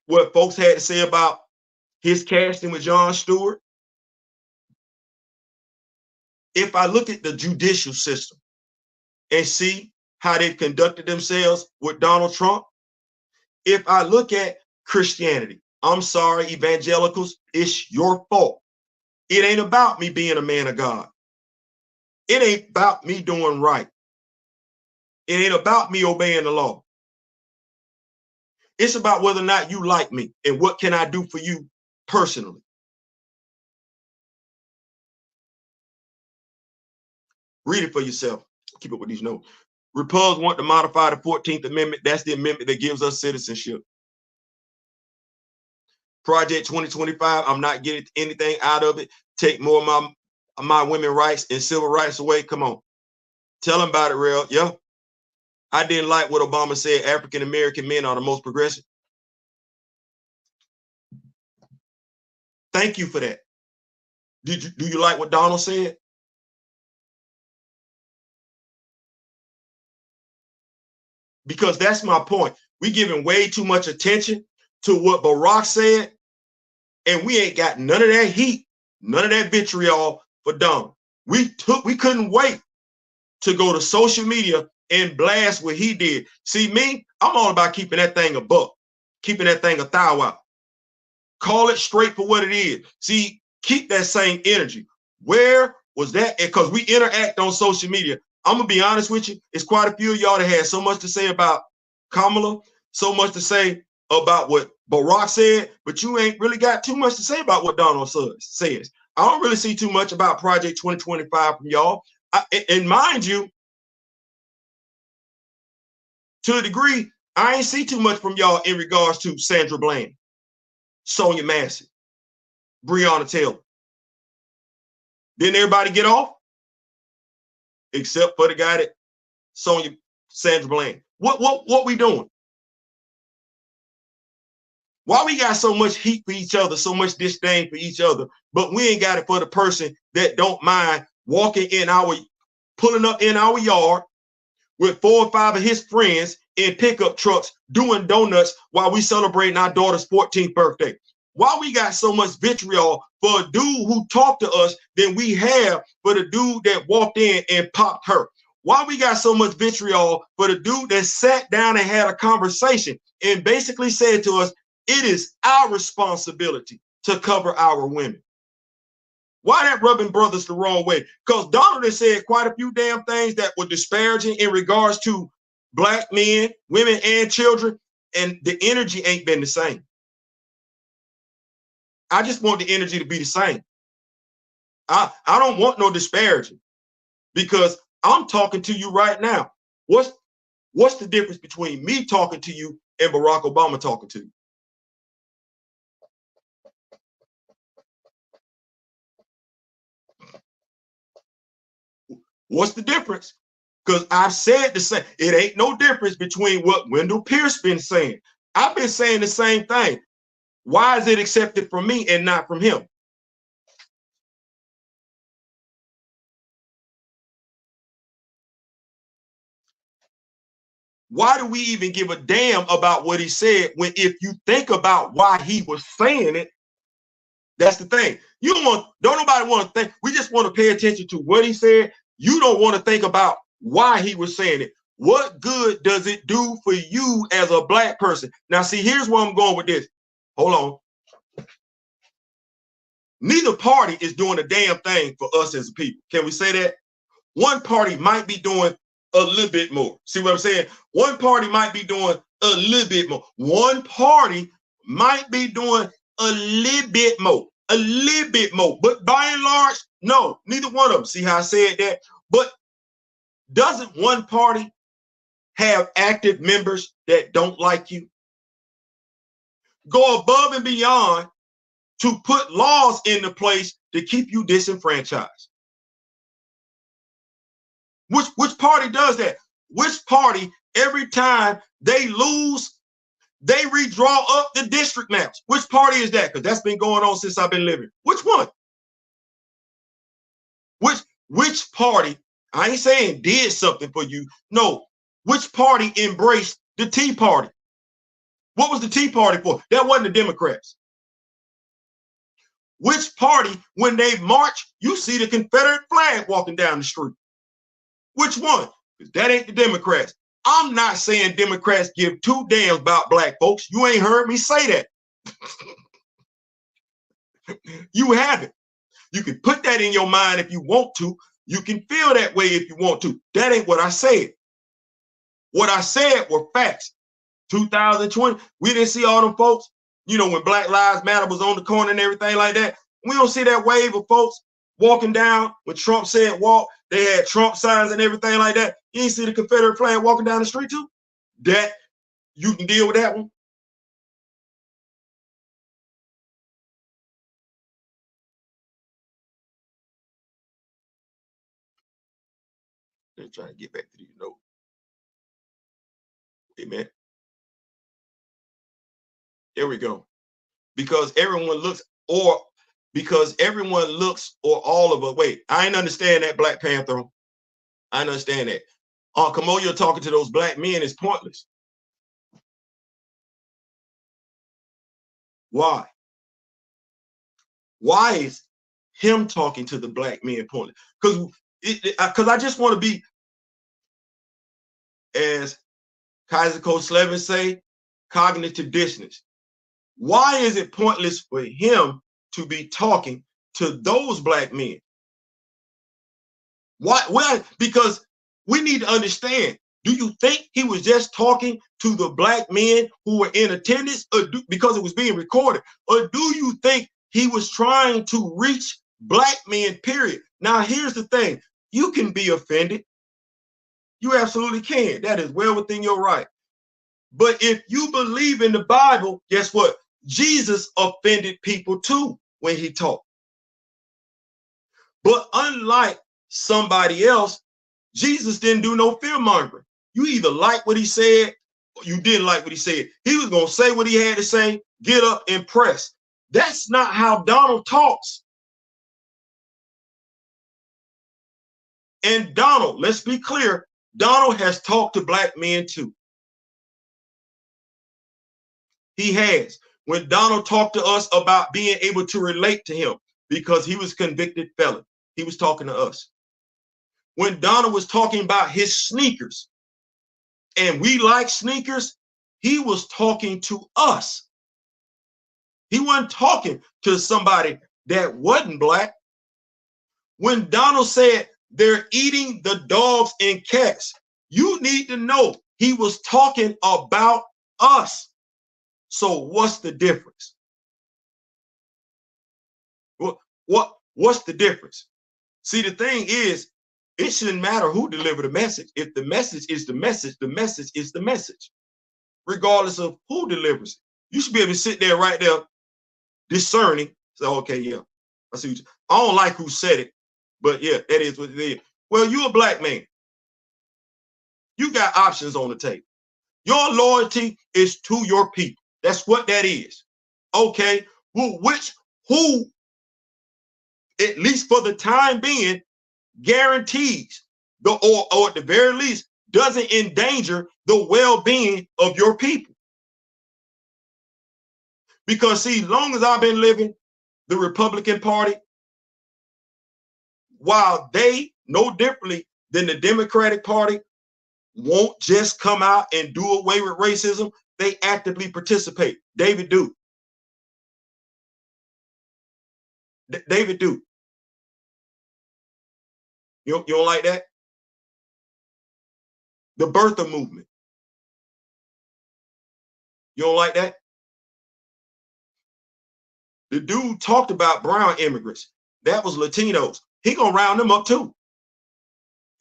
what folks had to say about his casting with Jon Stewart, if I look at the judicial system and see how they've conducted themselves with Donald Trump, if I look at Christianity, I'm sorry, evangelicals, it's your fault. It ain't about me being a man of God. It ain't about me doing right. It ain't about me obeying the law. It's about whether or not you like me and what can I do for you personally. Read it for yourself. Keep up with these notes. Republicans want to modify the 14th Amendment. That's the amendment that gives us citizenship. Project 2025, I'm not getting anything out of it. Take more of my women's rights and civil rights away. Come on. Tell them about it, real. Yeah. I didn't like what Obama said. African-American men are the most progressive. Thank you for that. Do you like what Donald said? Because that's my point. We're giving way too much attention to what Barack said, and we ain't got none of that heat, none of that vitriol for Donald. We couldn't wait to go to social media and blast what he did. See me, I'm all about keeping that thing a buck, keeping that thing a thou out. Call it straight for what it is. See, keep that same energy. Where was that? Because we interact on social media. I'm gonna be honest with you. It's quite a few of y'all that had so much to say about Kamala, so much to say about what Barack said, but you ain't really got too much to say about what Donald says. I don't really see too much about Project 2025 from y'all. And mind you, to a degree, I ain't see too much from y'all in regards to Sandra Bland, Sonia Massey, Breonna Taylor. Didn't everybody get off? Except for the guy that Sandra Bland. What we doing? Why we got so much heat for each other, so much disdain for each other, but we ain't got it for the person that don't mind pulling up in our yard with 4 or 5 of his friends in pickup trucks doing donuts while we celebrating our daughter's 14th birthday? Why we got so much vitriol for a dude who talked to us than we have for the dude that walked in and popped her? Why we got so much vitriol for the dude that sat down and had a conversation and basically said to us, it is our responsibility to cover our women? Why that rubbing brothers the wrong way? Because Donald has said quite a few damn things that were disparaging in regards to black men, women, and children, and the energy ain't been the same. I just want the energy to be the same. I don't want no disparaging, because I'm talking to you right now. What's the difference between me talking to you and Barack Obama talking to you? What's the difference? Because I've said the same. It ain't no difference between what Wendell Pierce been saying. I've been saying the same thing. Why is it accepted from me and not from him? Why do we even give a damn about what he said when, if you think about why he was saying it, that's the thing. Don't nobody want to think. We just want to pay attention to what he said. You don't want to think about why he was saying it. What good does it do for you as a black person? Now, see, here's where I'm going with this. Hold on. Neither party is doing a damn thing for us as a people. Can we say that? One party might be doing a little bit more. See what I'm saying? One party might be doing a little bit more. One party might be doing a little bit more. A little bit more. But by and large, no, neither one of them. See how I said that? But doesn't one party have active members that don't like you? Go above and beyond to put laws into place to keep you disenfranchised. Which party does that? Which party, every time they lose, they redraw up the district maps? Which party is that? Because that's been going on since I've been living. Which one? Which party, I ain't saying did something for you. No, which party embraced the Tea Party? What was the Tea Party for? That wasn't the Democrats. Which party, when they march, you see the Confederate flag walking down the street? Which one? Because that ain't the Democrats. I'm not saying Democrats give two damns about black folks. You ain't heard me say that. You haven't. You can put that in your mind if you want to. You can feel that way if you want to. That ain't what I said. What I said were facts. 2020, we didn't see all them folks, you know, when Black Lives Matter was on the corner and everything like that. We don't see that wave of folks walking down when Trump said walk. They had Trump signs and everything like that. You ain't see the Confederate flag walking down the street too? That, you can deal with that one? They're trying to get back to these notes. Amen. There we go. Because everyone looks, or because everyone looks, or all of us. Wait, I ain't understand that, Black Panther. I understand that. Kamoyo talking to those black men is pointless. Why? Why is him talking to the black men pointless? Because I just want to be, as Kaiser Koslevin say, cognitive dissonance. Why is it pointless for him to be talking to those black men? Why? Well, because we need to understand. Do you think he was just talking to the black men who were in attendance, or because it was being recorded? Or do you think he was trying to reach black men, period? Now, here's the thing. You can be offended. You absolutely can. That is well within your right. But if you believe in the Bible, guess what? Jesus offended people too when he taught. But unlike somebody else, Jesus didn't do no fear mongering. You either like what he said or you didn't like what he said. He was going to say what he had to say, get up and press. That's not how Donald talks. And Donald, let's be clear, Donald has talked to black men too. He has. When Donald talked to us about being able to relate to him because he was a convicted felon, he was talking to us. When Donald was talking about his sneakers and we like sneakers, he was talking to us. He wasn't talking to somebody that wasn't black. When Donald said they're eating the dogs and cats, you need to know he was talking about us. So what's the difference? What's the difference? See, the thing is, it shouldn't matter who delivered the message. If the message is the message, the message is the message, regardless of who delivers it. You should be able to sit there right there, discerning. Say, okay, yeah, I see. I don't like who said it, but yeah, that is what it is. Well, you're a black man. You got options on the table. Your loyalty is to your people. That's what that is. Okay. Well, who, at least for the time being, guarantees or at the very least doesn't endanger the well-being of your people. Because see, long as I've been living, the Republican Party, while they no differently than the Democratic Party won't just come out and do away with racism, they actively participate. David Duke. David Duke. You don't like that? The birther movement. You don't like that? The dude talked about brown immigrants. That was Latinos. He gonna round them up too.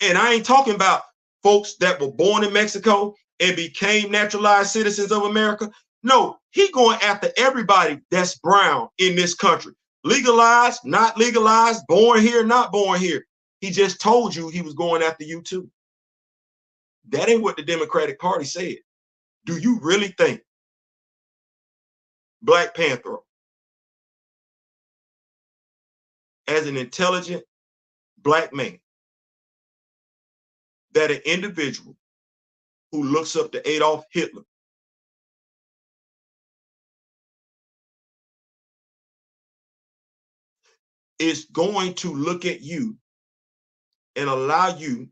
And I ain't talking about folks that were born in Mexico and became naturalized citizens of America. No, he going after everybody that's brown in this country. Legalized, not legalized, born here, not born here. He just told you he was going after you too. That ain't what the Democratic Party said. Do you really think Black Panther, as an intelligent Black man, that an individual who looks up to Adolf Hitler is going to look at you and allow you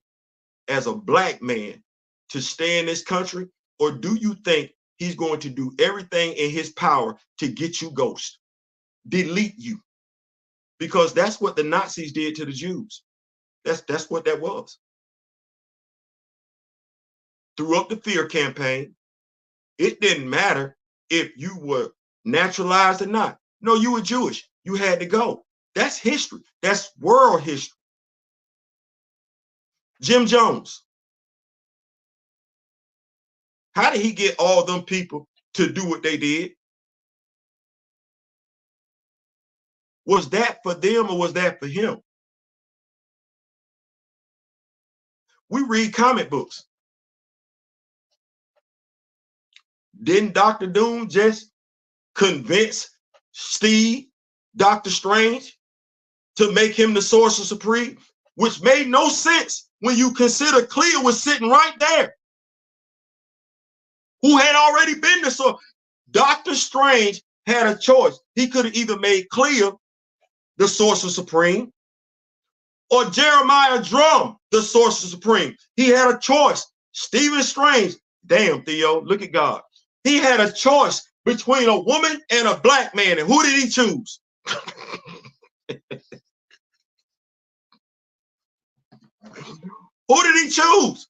as a Black man to stay in this country? Or do you think he's going to do everything in his power to get you ghost, delete you? Because that's what the Nazis did to the Jews. That's what that was. Threw up the fear campaign. It didn't matter if you were naturalized or not. No, you were Jewish. You had to go. That's history. That's world history. Jim Jones. How did he get all them people to do what they did? Was that for them or was that for him? We read comic books. Didn't Dr. Doom just convince Steve, Dr. Strange, to make him the Sorcerer Supreme? Which made no sense when you consider Clea was sitting right there, who had already been the Sorcerer. Dr. Strange had a choice. He could have either made Clea the Sorcerer Supreme or Jeremiah Drum the Sorcerer Supreme. He had a choice. Stephen Strange, damn, Theo, look at God. He had a choice between a woman and a Black man, and who did he choose? Who did he choose?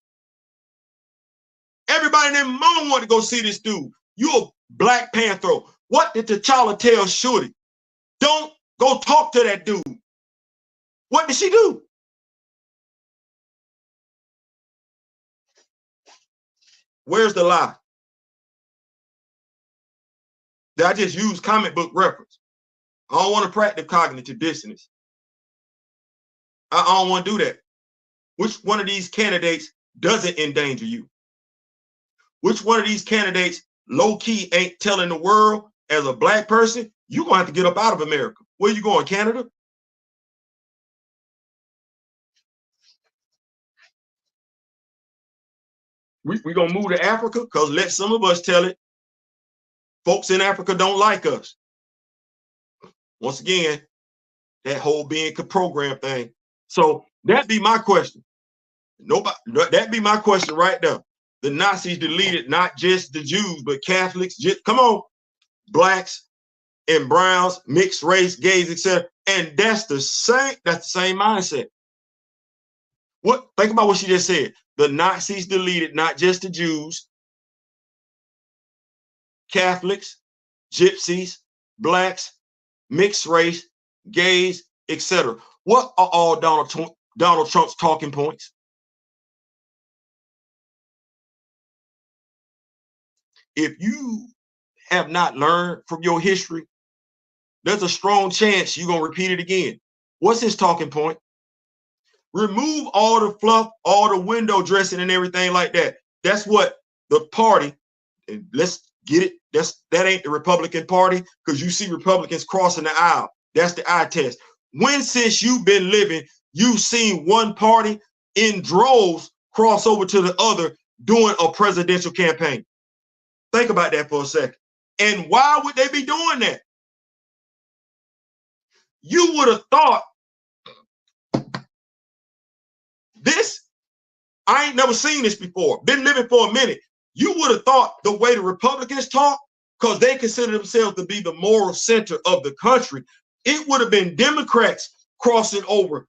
Everybody in their mom wanted to go see this dude. You a Black Panther. What did T'Challa tell Shorty? Don't go talk to that dude. What did she do? Where's the lie? I just use comic book reference. I don't want to practice cognitive dissonance. I don't want to do that. Which one of these candidates doesn't endanger you? Which one of these candidates low-key ain't telling the world as a Black person, you're going to have to get up out of America? Where you going, Canada? We're going to move to Africa because let some of us tell it. Folks in Africa don't like us. Once again, that whole being program thing. So that'd be my question. That'd be my question right there. The Nazis deleted not just the Jews, but Catholics. Come on, Blacks and browns, mixed race, gays, etc. And that's the same mindset. Think about what she just said. The Nazis deleted not just the Jews, Catholics, Gypsies, Blacks, mixed race, gays, etc. What are all Donald Trump's talking points? If you have not learned from your history, there's a strong chance you're going to repeat it again. What's his talking point? Remove all the fluff, all the window dressing and everything like that. That's what the party, and let's get it, that ain't the Republican Party, because you see Republicans crossing the aisle. That's the eye test. When since you've been living, you've seen one party in droves cross over to the other doing a presidential campaign? Think about that for a second. And why would they be doing that? You would have thought this, I ain't never seen this before, been living for a minute. You would have thought the way the Republicans talk, because they consider themselves to be the moral center of the country, it would have been Democrats crossing over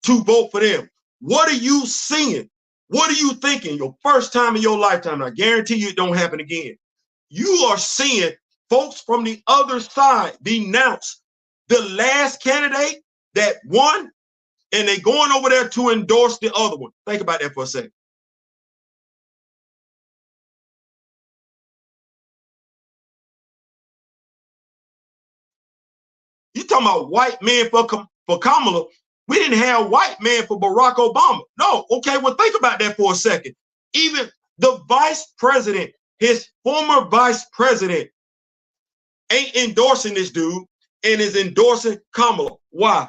to vote for them. What are you seeing? What are you thinking? Your first time in your lifetime, I guarantee you it don't happen again. You are seeing folks from the other side denounce the last candidate that won, and they going over there to endorse the other one. Think about that for a second. You talking about white men for Kamala? We didn't have white men for Barack Obama. No, okay, well, think about that for a second. Even the vice president, his former vice president, ain't endorsing this dude and is endorsing Kamala. Why?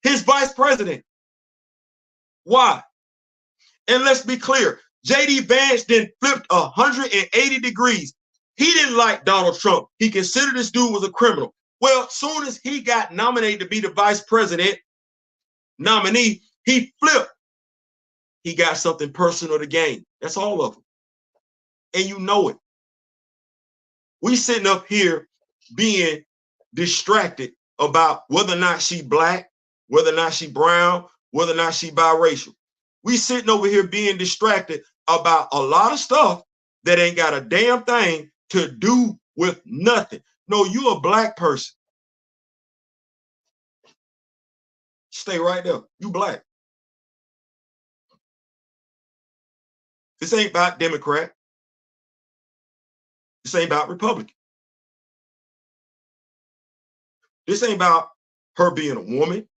His vice president. Why? And let's be clear, J.D. Vance then flipped 180 degrees. He didn't like Donald Trump. He considered this dude was a criminal. Well, as soon as he got nominated to be the vice president nominee, he flipped. He got something personal to gain. That's all of them. And you know it. We sitting up here being distracted about whether or not she black, whether or not she brown, whether or not she biracial. We sitting over here being distracted about a lot of stuff that ain't got a damn thing to do with nothing. No, you a black person. Stay right there. You black. This ain't about Democrat. This ain't about Republican. This ain't about her being a woman,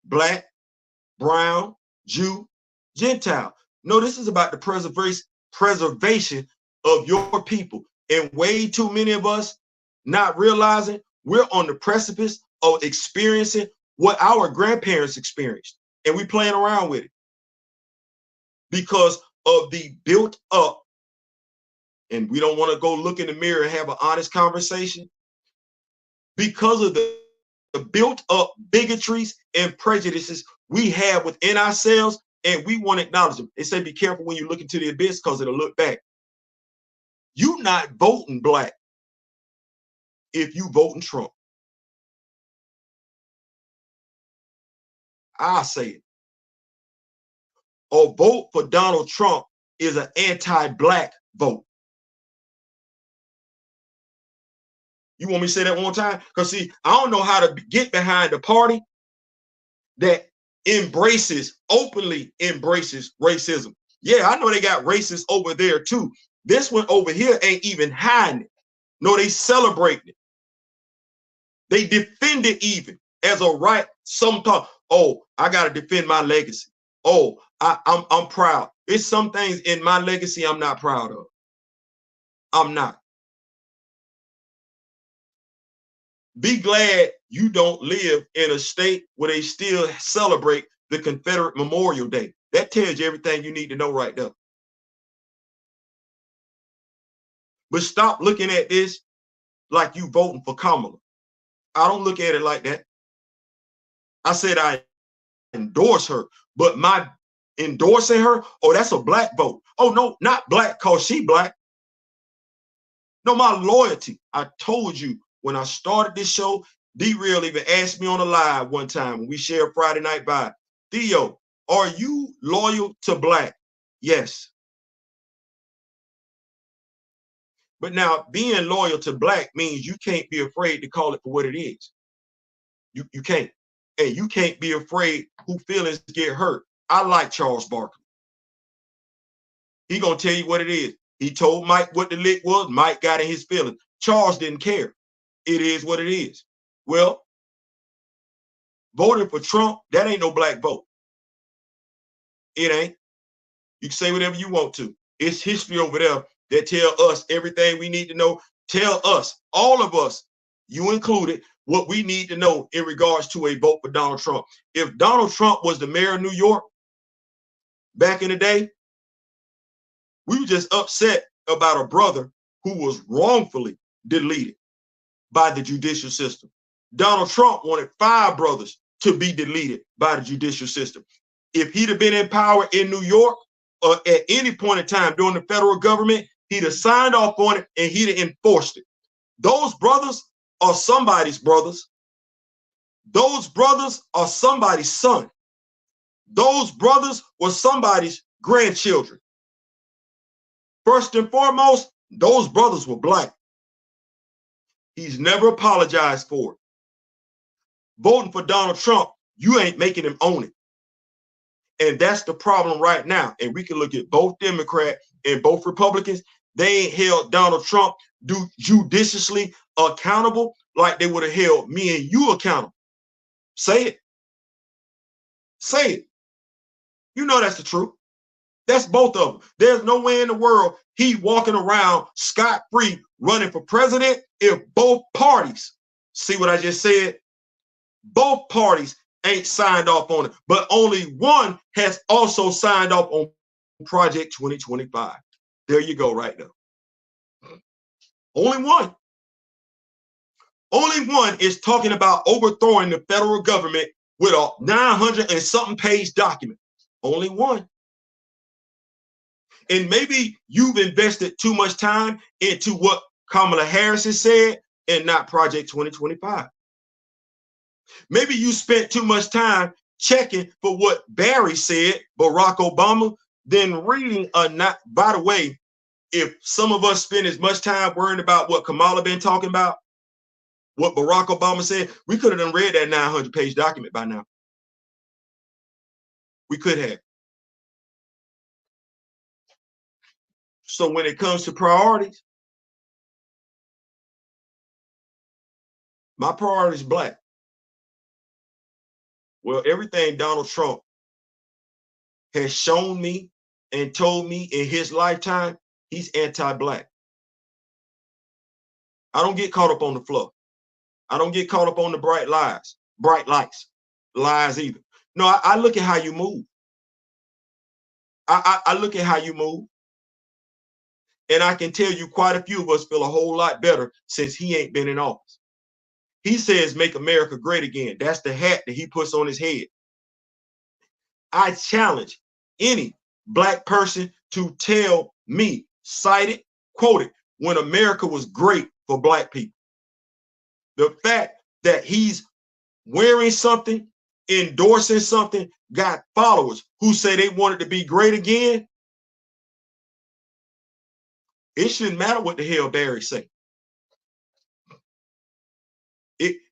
black, brown, Jew, Gentile. No, this is about the preservation of your people. And way too many of us not realizing we're on the precipice of experiencing what our grandparents experienced. And we playing around with it because of the built up, and we don't want to go look in the mirror and have an honest conversation because of the built up bigotries and prejudices we have within ourselves, and we want to acknowledge them. They say be careful when you look into the abyss because it'll look back. You not voting black if you voting Trump. I say it. A vote for Donald Trump is an anti-black vote. You want me to say that one more time? Because see, I don't know how to get behind a party that openly embraces racism. Yeah, I know they got racists over there too. This one over here ain't even hiding it. No, they celebrating it. They defend it even as a right. Some talk, oh, I got to defend my legacy. Oh, I'm proud. There's some things in my legacy I'm not proud of. I'm not. Be glad you don't live in a state where they still celebrate the Confederate Memorial Day. That tells you everything you need to know right there. But stop looking at this like you voting for Kamala. I don't look at it like that. I said I endorse her, but my endorsing her, oh, that's a black vote. Oh, no, not black because she black. No, my loyalty. I told you when I started this show, D-Real even asked me on a live one time when we shared Friday Night Vibe, Theo, are you loyal to black? Yes. But now being loyal to black means you can't be afraid to call it for what it is. You can't. And you can't be afraid who feelings get hurt. I like Charles Barkley. He gonna tell you what it is. He told Mike what the lick was. Mike got in his feelings. Charles didn't care. It is what it is. Well, voting for Trump, that ain't no black vote. It ain't. You can say whatever you want to. It's history over there that tell us everything we need to know. Tell us, all of us, you included, what we need to know in regards to a vote for Donald Trump. If Donald Trump was the mayor of New York back in the day, we were just upset about a brother who was wrongfully deleted by the judicial system. Donald Trump wanted 5 brothers to be deleted by the judicial system. If he'd have been in power in New York or at any point in time during the federal government, he'd have signed off on it and he'd have enforced it. Those brothers are somebody's brothers. Those brothers are somebody's son. Those brothers were somebody's grandchildren. First and foremost, those brothers were black. He's never apologized for it. Voting for Donald Trump, you ain't making him own it. And that's the problem right now. And we can look at both Democrat and both Republicans. They ain't held Donald Trump judiciously accountable like they would have held me and you accountable. Say it. Say it. You know that's the truth. That's both of them. There's no way in the world he walking around scot-free running for president if both parties, see what I just said? Both parties ain't signed off on it, but only one has also signed off on Project 2025. There you go right now. Only one. Only one is talking about overthrowing the federal government with a 900 and something page document. Only one. And maybe you've invested too much time into what Kamala Harris has said and not Project 2025. Maybe you spent too much time checking for what Barry said, Barack Obama, than reading a not. By the way, if some of us spend as much time worrying about what Kamala been talking about, what Barack Obama said, we could have done read that 900-page document by now. We could have. So when it comes to priorities, my priority is black. Well, everything Donald Trump has shown me and told me in his lifetime, he's anti-black. I don't get caught up on the fluff. I don't get caught up on the bright lights, lies either. No, I look at how you move. I look at how you move. And I can tell you quite a few of us feel a whole lot better since he ain't been in office. He says, make America great again. That's the hat that he puts on his head. I challenge any black person to tell me, cite it, quote it, when America was great for black people. The fact that he's wearing something, endorsing something, got followers who say they wanted to be great again. It shouldn't matter what the hell Barry say.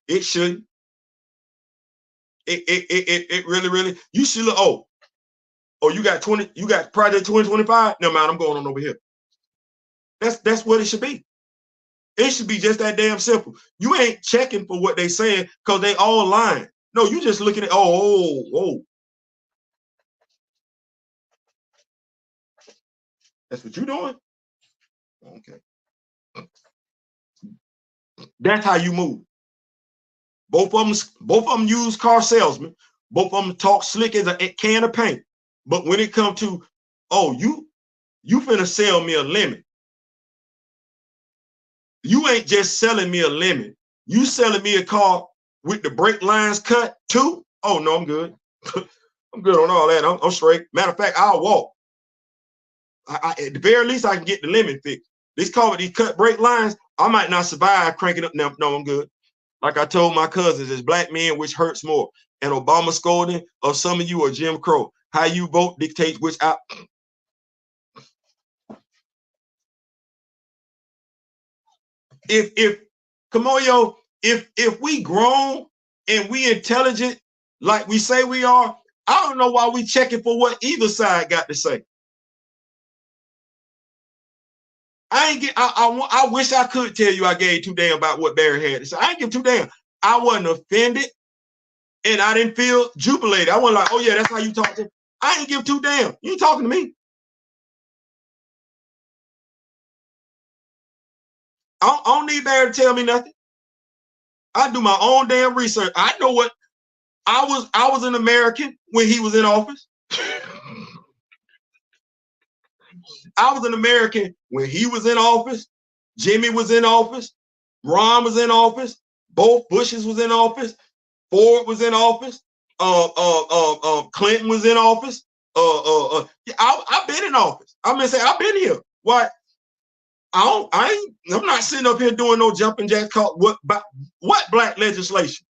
It shouldn't. It really, you should look, oh, you got Project 2025? No, man, I'm going on over here. That's what it should be. It should be just that damn simple. You ain't checking for what they saying because they all lying. No, you just looking at, oh. That's what you doing? Okay. That's how you move. Both of them use car salesmen. Both of them talk slick as a can of paint. But when it comes to, oh, you finna sell me a lemon. You ain't just selling me a lemon. You selling me a car with the brake lines cut too? Oh, no, I'm good. I'm good on all that. I'm straight. Matter of fact, I'll walk. At the very least, I can get the lemon fixed. This car with these cut brake lines, I might not survive cranking up. No, I'm good. Like I told my cousins, it's black men, which hurts more, an Obama scolding or some of you are Jim Crow. How you vote dictates which out. If Kamoyo, if we grown and we intelligent like we say we are, I don't know why we checking for what either side got to say. I wish I could tell you I gave two damn about what Barry had to say. I ain't give two damn. I wasn't offended and I didn't feel jubilated. I wasn't like, oh yeah, that's how you talk to me. I ain't give two damn. You ain't talking to me. I don't need Barry to tell me nothing. I do my own damn research. I know what I was an American when he was in office. I was an American when he was in office. Jimmy was in office. Ron was in office. Both Bushes was in office. Ford was in office. Clinton was in office. I've been in office. I'm gonna say I've been here. What? I'm not sitting up here doing no jumping jacks called what black legislation?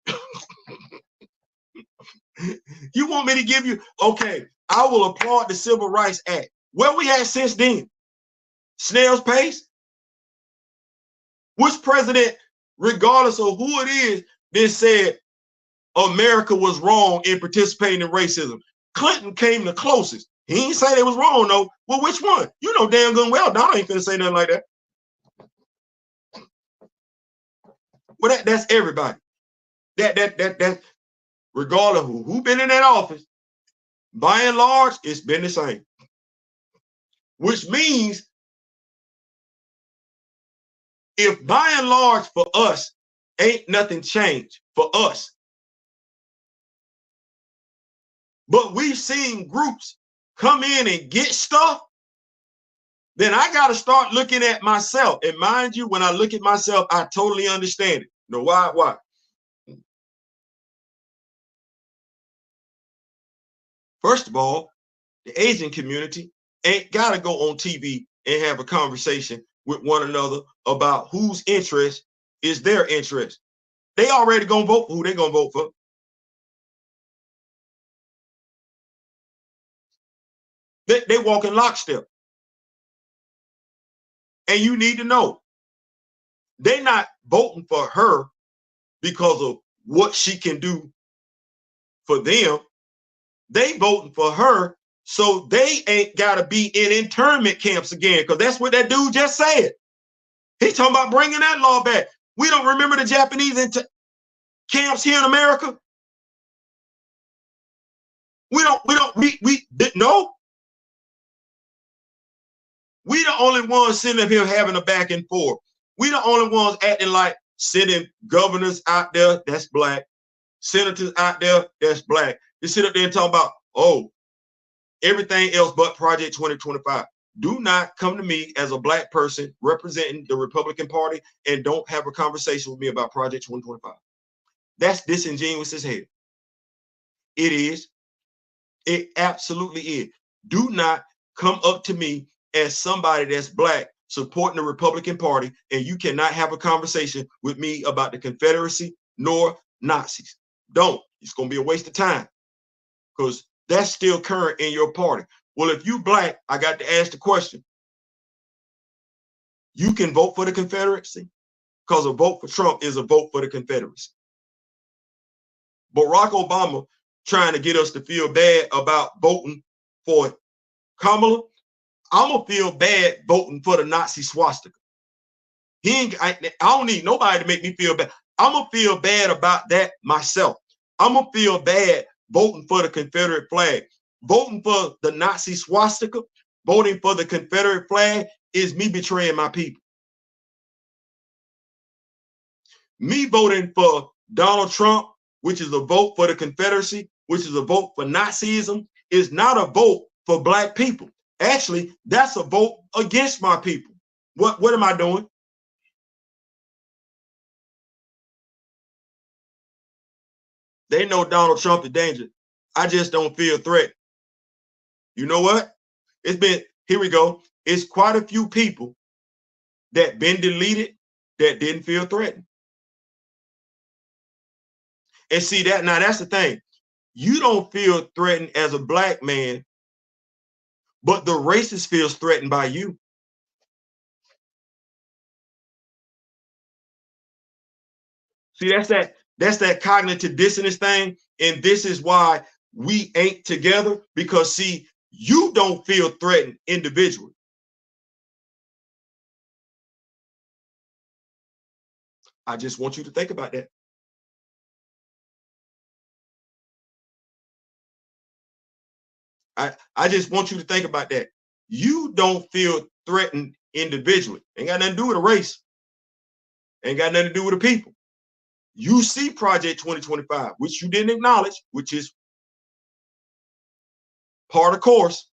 You want me to give you? Okay, I will applaud the Civil Rights Act. Where we at since then? Snail's pace? Which president, regardless of who it is, then said America was wrong in participating in racism? Clinton came the closest. He ain't say they was wrong, though. Well, which one? You know damn good well Donald ain't gonna say nothing like that. Well, that's everybody. That regardless of who been in that office, by and large, it's been the same. Which means if by and large for us ain't nothing changed for us, but we've seen groups come in and get stuff, then I got to start looking at myself. And mind you, when I look at myself, I totally understand it. You know why? Why? First of all, the Asian community ain't got to go on TV and have a conversation with one another about whose interest is their interest. They already gonna vote for who they gonna vote for. They walk in lockstep. And you need to know, they're not voting for her because of what she can do for them. They voting for her so they ain't got to be in internment camps again, because that's what that dude just said. He's talking about bringing that law back. We don't remember the Japanese camps here in America. We didn't know. We the only ones sitting up here having a back and forth. We the only ones acting like sitting governors out there, that's black. Senators out there, that's black. They sit up there and talk about, oh, everything else but Project 2025. Do not come to me as a black person representing the Republican Party and don't have a conversation with me about Project 2025. That's disingenuous as hell. It is. It absolutely is. Do not come up to me as somebody that's black supporting the Republican Party, and you cannot have a conversation with me about the Confederacy nor Nazis. Don't. It's going to be a waste of time, because that's still current in your party. Well, if you black, I got to ask the question. You can vote for the Confederacy, because a vote for Trump is a vote for the Confederacy. Barack Obama trying to get us to feel bad about voting for Kamala. I'm gonna feel bad voting for the Nazi swastika. I don't need nobody to make me feel bad. I'm gonna feel bad about that myself. I'm gonna feel bad voting for the Confederate flag. Voting for the Nazi swastika, voting for the Confederate flag is me betraying my people. Me voting for Donald Trump, which is a vote for the Confederacy, which is a vote for Nazism, is not a vote for black people. Actually, that's a vote against my people. What am I doing? They know Donald Trump is dangerous. I just don't feel threatened. You know what? Here we go. It's quite a few people that been deleted that didn't feel threatened. And see that, now that's the thing. You don't feel threatened as a black man, but the racist feels threatened by you. See, that's that cognitive dissonance thing. And this is why we ain't together, because see, you don't feel threatened individually. I just want you to think about that. I just want you to think about that. You don't feel threatened individually. Ain't got nothing to do with a race. Ain't got nothing to do with the people. You see Project 2025, which you didn't acknowledge, which is part of course.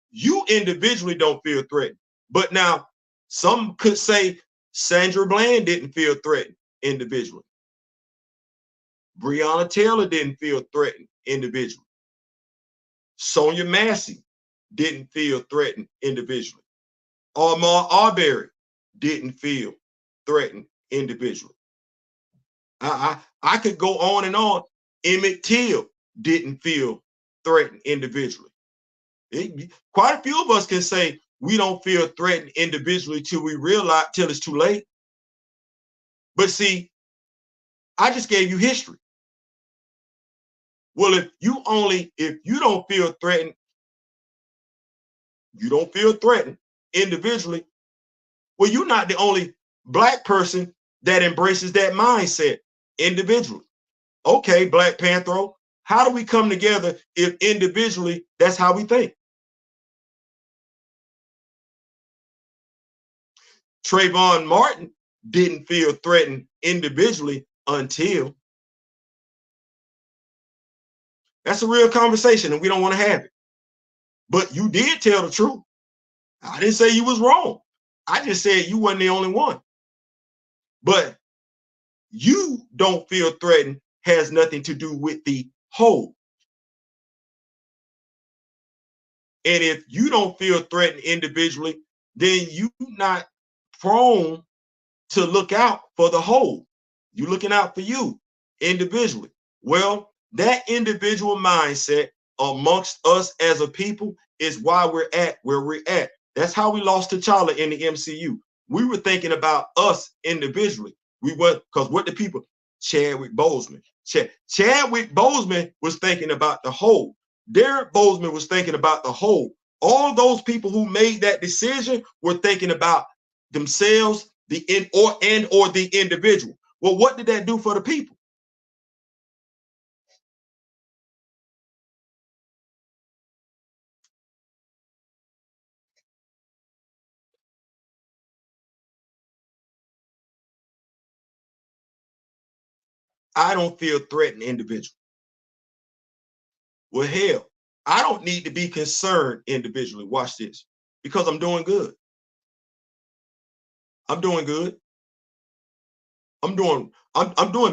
You individually don't feel threatened. But now, some could say Sandra Bland didn't feel threatened individually. Breonna Taylor didn't feel threatened individually. Sonia Massey didn't feel threatened individually. Arbery didn't feel threatened individually. I could go on and on. Emmett Till didn't feel threatened individually. Quite a few of us can say we don't feel threatened individually till we realize, till it's too late. But see, I just gave you history. Well, if you don't feel threatened, individually, well, you're not the only Black person that embraces that mindset individually. Okay, Black Panther, how do we come together if individually that's how we think? Trayvon Martin didn't feel threatened individually until. That's a real conversation, and we don't want to have it. But you did tell the truth. I didn't say you was wrong. I just said you wasn't the only one. But you don't feel threatened has nothing to do with the whole. And if you don't feel threatened individually, then you're not prone to look out for the whole. You're looking out for you individually. Well, that individual mindset amongst us as a people is why we're at where we're at. That's how we lost T'Challa in the MCU. We were thinking about us individually. We were, because what the people, Chadwick Boseman was thinking about the whole. Derek Boseman was thinking about the whole. All those people who made that decision were thinking about themselves, the individual. Well, what did that do for the people? I don't feel threatened individually. Well, hell, I don't need to be concerned individually. Watch this, because I'm doing good. I'm doing good. I'm doing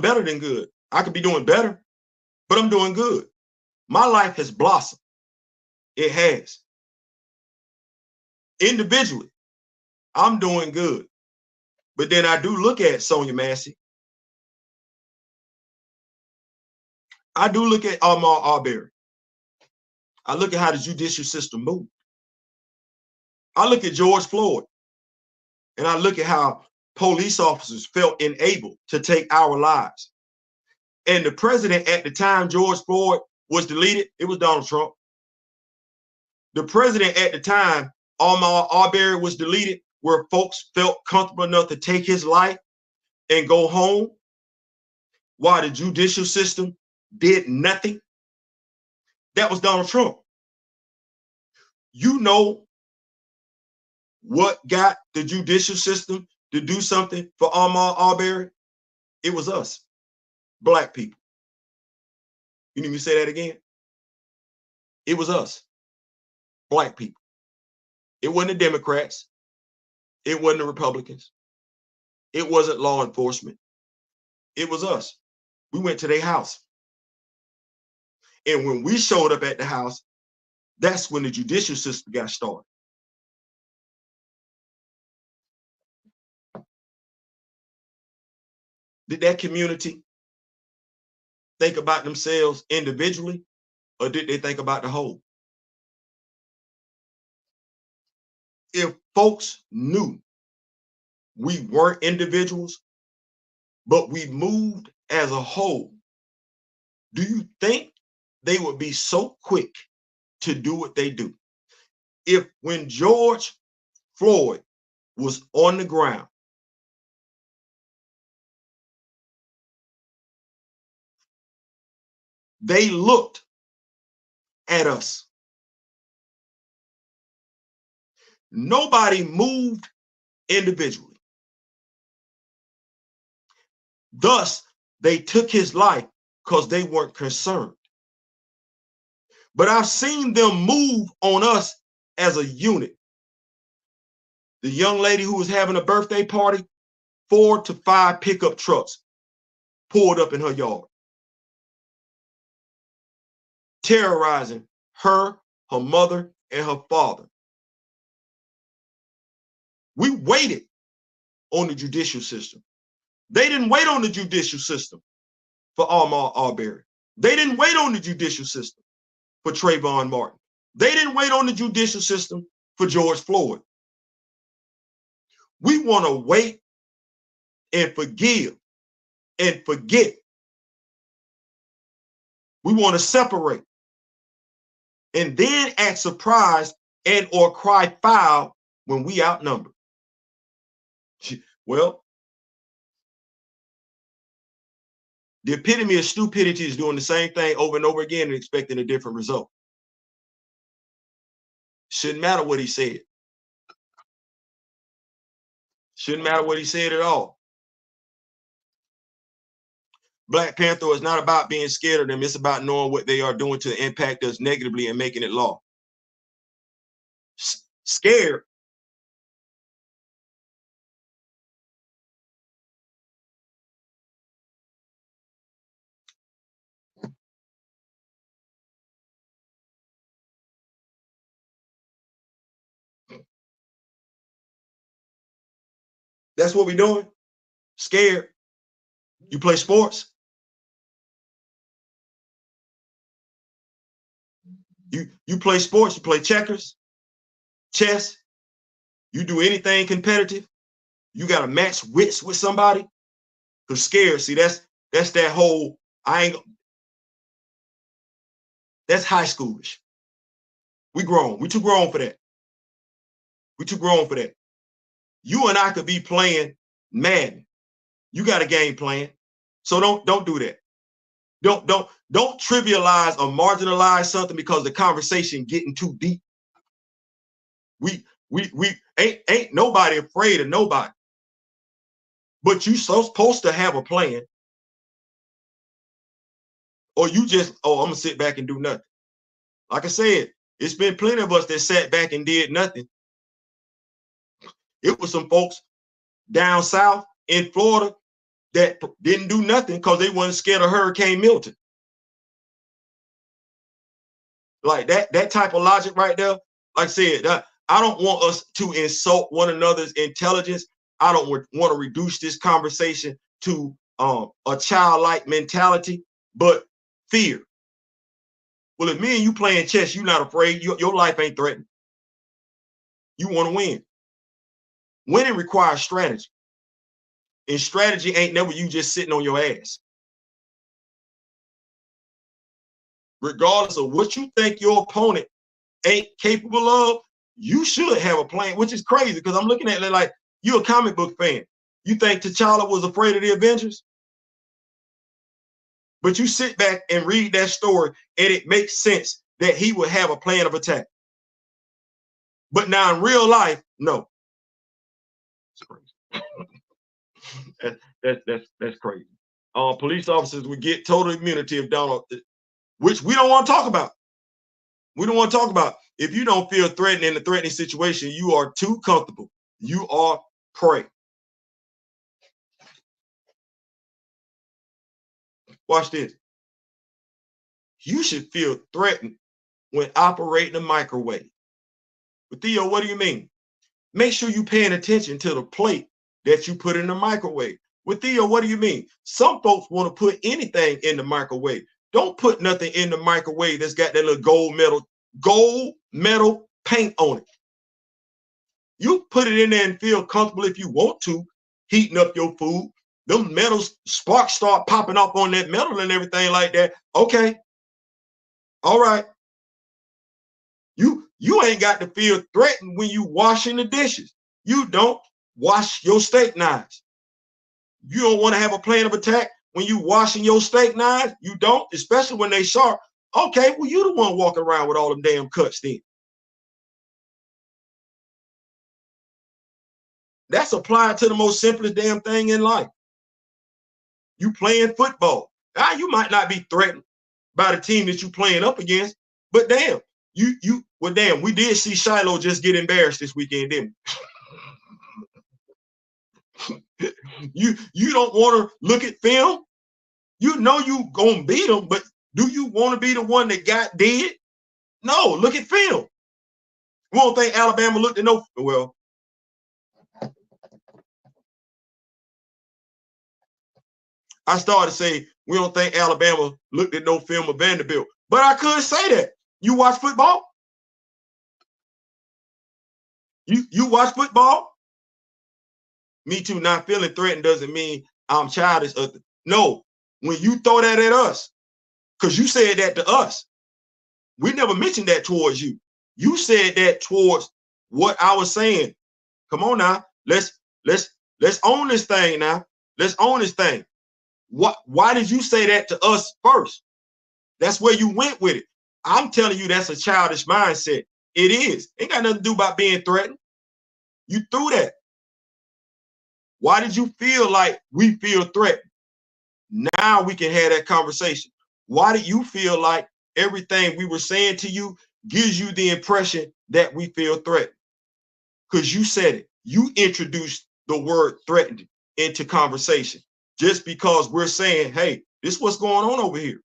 better than good. I could be doing better, but I'm doing good. My life has blossomed. It has. Individually, I'm doing good. But then I do look at Sonia Massey. I do look at Ahmaud Arbery. I look at how the judicial system moved. I look at George Floyd, and I look at how police officers felt enabled to take our lives. And the president at the time George Floyd was deleted, it was Donald Trump. The president at the time, Ahmaud Arbery, was deleted, where folks felt comfortable enough to take his life and go home while the judicial system did nothing. That was Donald Trump. You know what got the judicial system to do something for Ahmaud Arbery? It was us, Black people. You need me to say that again? It was us, Black people. It wasn't the Democrats. It wasn't the Republicans. It wasn't law enforcement. It was us. We went to their house. And when we showed up at the house, that's when the judicial system got started. Did that community think about themselves individually, or did they think about the whole? If folks knew we weren't individuals, but we moved as a whole, do you think they would be so quick to do what they do? If when George Floyd was on the ground, they looked at us. Nobody moved individually. Thus, they took his life because they weren't concerned. But I've seen them move on us as a unit. The young lady who was having a birthday party, 4 to 5 pickup trucks pulled up in her yard, terrorizing her, her mother, and her father. We waited on the judicial system. They didn't wait on the judicial system for Ahmaud Arbery. They didn't wait on the judicial system for Trayvon Martin. They didn't wait on the judicial system for George Floyd. We want to wait and forgive and forget. We want to separate and then act surprised and or cry foul when we outnumbered. Well, the epitome of stupidity is doing the same thing over and over again and expecting a different result. Shouldn't matter what he said. Shouldn't matter what he said at all. Black Panther is not about being scared of them. It's about knowing what they are doing to impact us negatively and making it law. Scared. That's what we're doing. Scared. You play sports. You play sports. You play checkers, chess. You do anything competitive. You got to match wits with somebody. Cause scared. See, that's that whole. That's high schoolish. We grown. We too grown for that. We too grown for that. You and I could be playing Madden. You got a game plan. So don't do that. Don't trivialize or marginalize something because the conversation getting too deep. We ain't nobody afraid of nobody. But you supposed to have a plan. Or you just, I'm gonna sit back and do nothing. Like I said, it's been plenty of us that sat back and did nothing. It was some folks down south in Florida that didn't do nothing because they weren't scared of Hurricane Milton. Like that type of logic right there. Like I said, I don't want us to insult one another's intelligence. I don't want to reduce this conversation to a childlike mentality, but fear. Well, if me and you playing chess, you're not afraid. Your life ain't threatened. You want to win. Winning requires strategy. And strategy ain't never you just sitting on your ass. Regardless of what you think your opponent ain't capable of, you should have a plan, which is crazy because I'm looking at it like you're a comic book fan. You think T'Challa was afraid of the Avengers? But you sit back and read that story and it makes sense that he would have a plan of attack. But now in real life, no. That's crazy. Police officers would get total immunity if Donald, which we don't want to talk about. We don't want to talk about. If you don't feel threatened in a threatening situation, you are too comfortable. You are prey. Watch this. You should feel threatened when operating a microwave. But Theo, what do you mean? Make sure you're paying attention to the plate that you put in the microwave. With Theo, what do you mean? Some folks want to put anything in the microwave. Don't put nothing in the microwave that's got that little gold metal paint on it. You put it in there and feel comfortable if you want to, heating up your food. Them metals, sparks start popping up on that metal and everything like that. Okay. All right. You ain't got to feel threatened when you washing the dishes. You don't wash your steak knives. You don't want to have a plan of attack when you washing your steak knives. You don't, especially when they sharp. Okay, well, you the one walking around with all them damn cuts then. That's applied to the most simplest damn thing in life. You playing football. You might not be threatened by the team that you playing up against, but damn, damn, we did see Shiloh just get embarrassed this weekend, didn't we? You don't want to look at film. You know you gonna beat them, but do you want to be the one that got dead? No, look at film. We don't think Alabama looked at no. Well, I started saying, we don't think Alabama looked at no film of Vanderbilt. But I couldn't say that. You watch football? You watch football? Me too, not feeling threatened doesn't mean I'm childish. No, when you throw that at us, because you said that to us, we never mentioned that towards you. You said that towards what I was saying. Come on now, let's own this thing now. Let's own this thing. Why did you say that to us first? That's where you went with it. I'm telling you, that's a childish mindset. It is. Ain't got nothing to do about being threatened. You threw that. Why did you feel like we feel threatened? Now we can have that conversation. Why do you feel like everything we were saying to you gives you the impression that we feel threatened? Because you said it. You introduced the word threatened into conversation just because we're saying, hey, this is what's going on over here.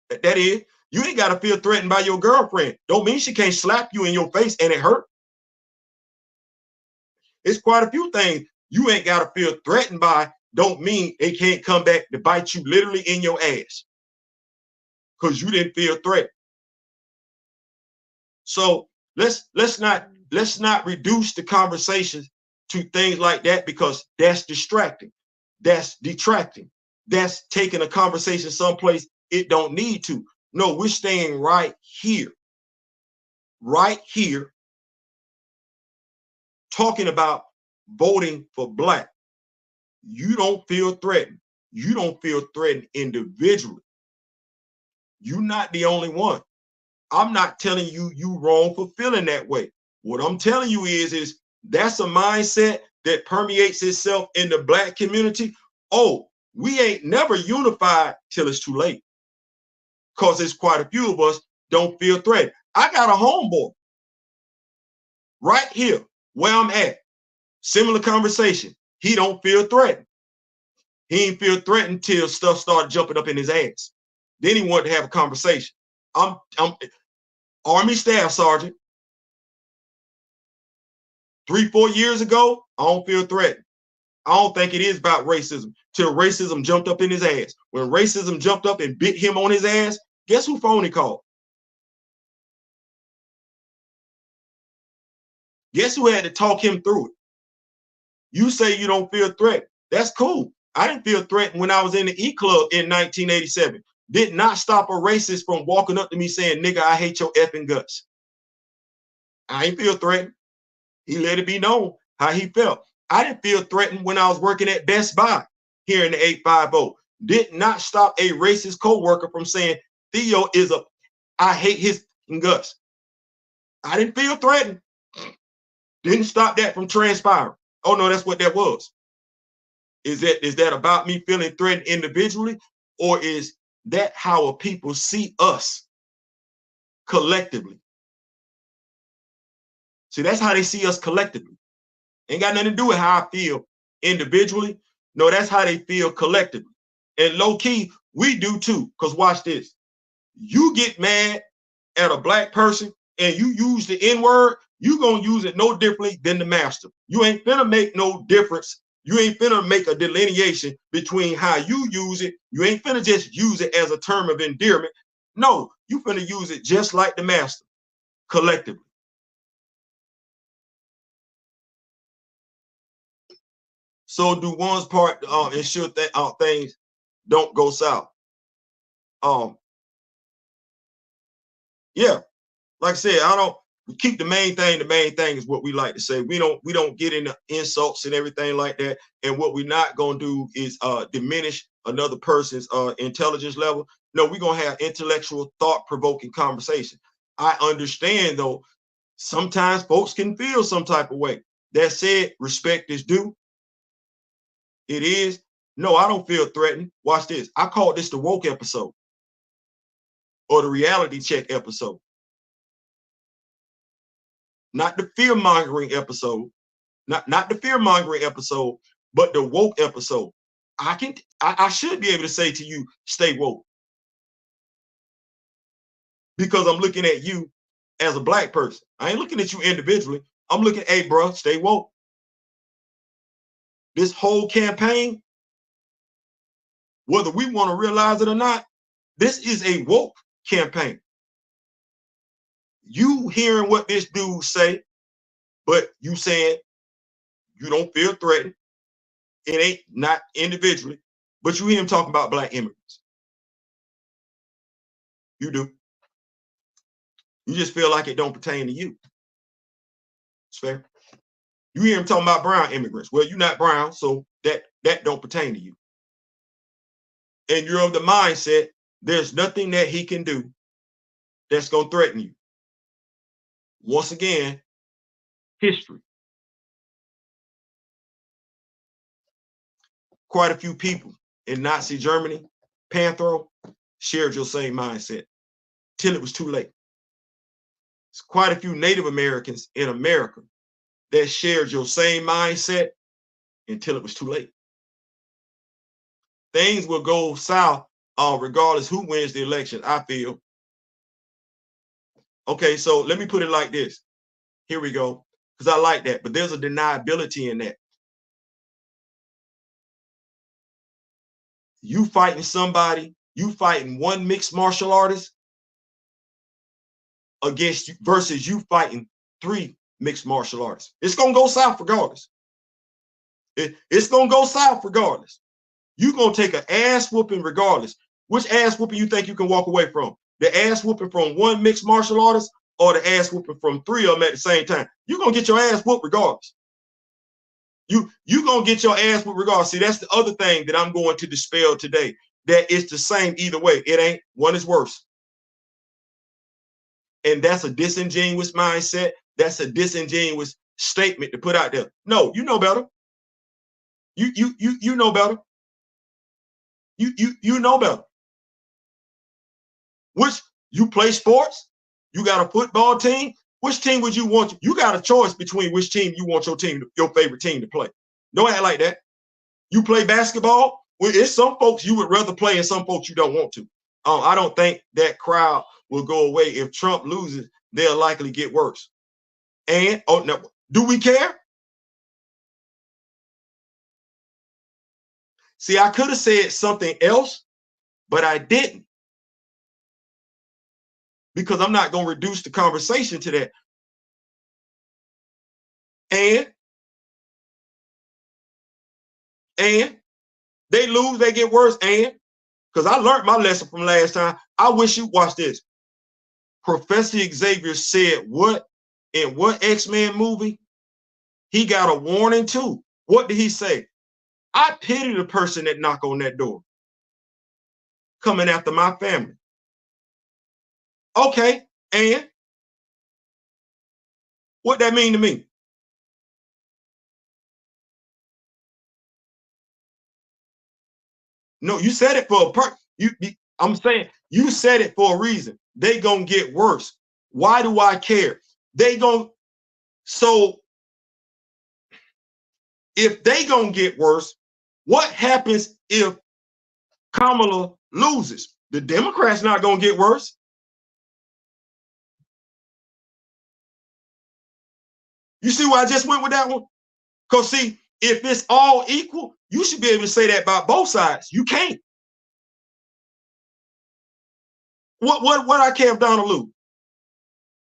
That is, you ain't got to feel threatened by your girlfriend. Don't mean she can't slap you in your face and it hurt. It's quite a few things you ain't got to feel threatened by. Don't mean they can't come back to bite you literally in your ass because you didn't feel threatened. So let's not reduce the conversations to things like that, because that's distracting, that's detracting, that's taking a conversation someplace it don't need to. No, we're staying right here, talking about voting for Black. You don't feel threatened. You don't feel threatened individually. You're not the only one. I'm not telling you you wrong for feeling that way. What I'm telling you is that's a mindset that permeates itself in the Black community. Oh, we ain't never unified till it's too late, because there's quite a few of us don't feel threatened. I got a homeboy right here where I'm at. Similar conversation. He don't feel threatened. He ain't feel threatened till stuff started jumping up in his ass. Then he wanted to have a conversation. I'm Army Staff Sergeant. 3-4 years ago, I don't feel threatened. I don't think it is about racism till racism jumped up in his ass. When racism jumped up and bit him on his ass, guess who phone he called? Guess who had to talk him through it? You say you don't feel threatened. That's cool. I didn't feel threatened when I was in the E Club in 1987. Did not stop a racist from walking up to me saying, nigga, I hate your effing guts. I ain't feel threatened. He let it be known how he felt. I didn't feel threatened when I was working at Best Buy here in the 850. Did not stop a racist co-worker from saying, Theo I hate his guts. I didn't feel threatened. Didn't stop that from transpiring. Oh no, that's what that was. Is that about me feeling threatened individually, or is that how people see us collectively? See, that's how they see us collectively. Ain't got nothing to do with how I feel individually. No, that's how they feel collectively. And low key, we do too. Because watch this. You get mad at a Black person and you use the N-word, you gonna use it no differently than the master. You ain't finna make no difference. You ain't finna make a delineation between how you use it. You ain't finna just use it as a term of endearment. No, you finna use it just like the master, collectively. So do one's part ensure that things don't go south. Yeah, like I said, I don't keep the main thing. The main thing is what we like to say. We don't get into insults and everything like that. And what we're not gonna do is diminish another person's intelligence level. No, we're gonna have intellectual, thought-provoking conversation. I understand though, sometimes folks can feel some type of way. That said, respect is due. It is. No, I don't feel threatened. Watch this. I called this the woke episode or the reality check episode. Not the fear-mongering episode, not the fear-mongering episode, but the woke episode. I should be able to say to you, stay woke. Because I'm looking at you as a Black person. I ain't looking at you individually. I'm looking, hey, bro, stay woke. This whole campaign, whether we want to realize it or not, this is a woke campaign. You hearing what this dude say, but you saying you don't feel threatened. It ain't not individually, but you hear him talking about black immigrants. You do. You just feel like it don't pertain to you. It's fair. You hear him talking about brown immigrants. Well, you're not brown, so that don't pertain to you. And you're of the mindset there's nothing that he can do that's going to threaten you. Once again, history. Quite a few people in Nazi Germany, Panthro, shared your same mindset till it was too late. There's quite a few Native Americans in America that shared your same mindset until it was too late. Things will go south regardless who wins the election, I feel. Okay, so let me put it like this. Here we go, because I like that, but there's a deniability in that. You fighting somebody, you fighting one mixed martial artist against you versus you fighting 3 mixed martial artists. It's going to go south regardless. It's going to go south regardless. You're going to take an ass whooping regardless. Which ass whooping you think you can walk away from? The ass whooping from 1 mixed martial artist or the ass whooping from 3 of them at the same time? You're going to get your ass whooped regardless. You going to get your ass whooped regardless. See, that's the other thing that I'm going to dispel today. That it's the same either way. It ain't. One is worse. And that's a disingenuous mindset. That's a disingenuous statement to put out there. No, you know better. You know better. You know better. Which you play sports, you got a football team. Which team would you want? You got a choice between which team you want your favorite team to play. Don't act like that. You play basketball. Well, it's some folks you would rather play and some folks you don't want to. I don't think that crowd will go away. If Trump loses, they'll likely get worse. And no, do we care? See, I could have said something else, but I didn't. Because I'm not going to reduce the conversation to that. And they lose, they get worse. And because I learned my lesson from last time, I wish you watch this. Professor Xavier said what in what X-Men movie? He got a warning too. What did he say? I pity the person that knock on that door coming after my family. Okay, and what that mean to me? No, you said it for a I'm saying you said it for a reason. They gonna get worse. Why do I care? They gonna so if they gonna get worse, what happens if Kamala loses? The Democrats not gonna get worse. You see why I just went with that one? Because see, if it's all equal, you should be able to say that about both sides. You can't. What I care if Donald lose?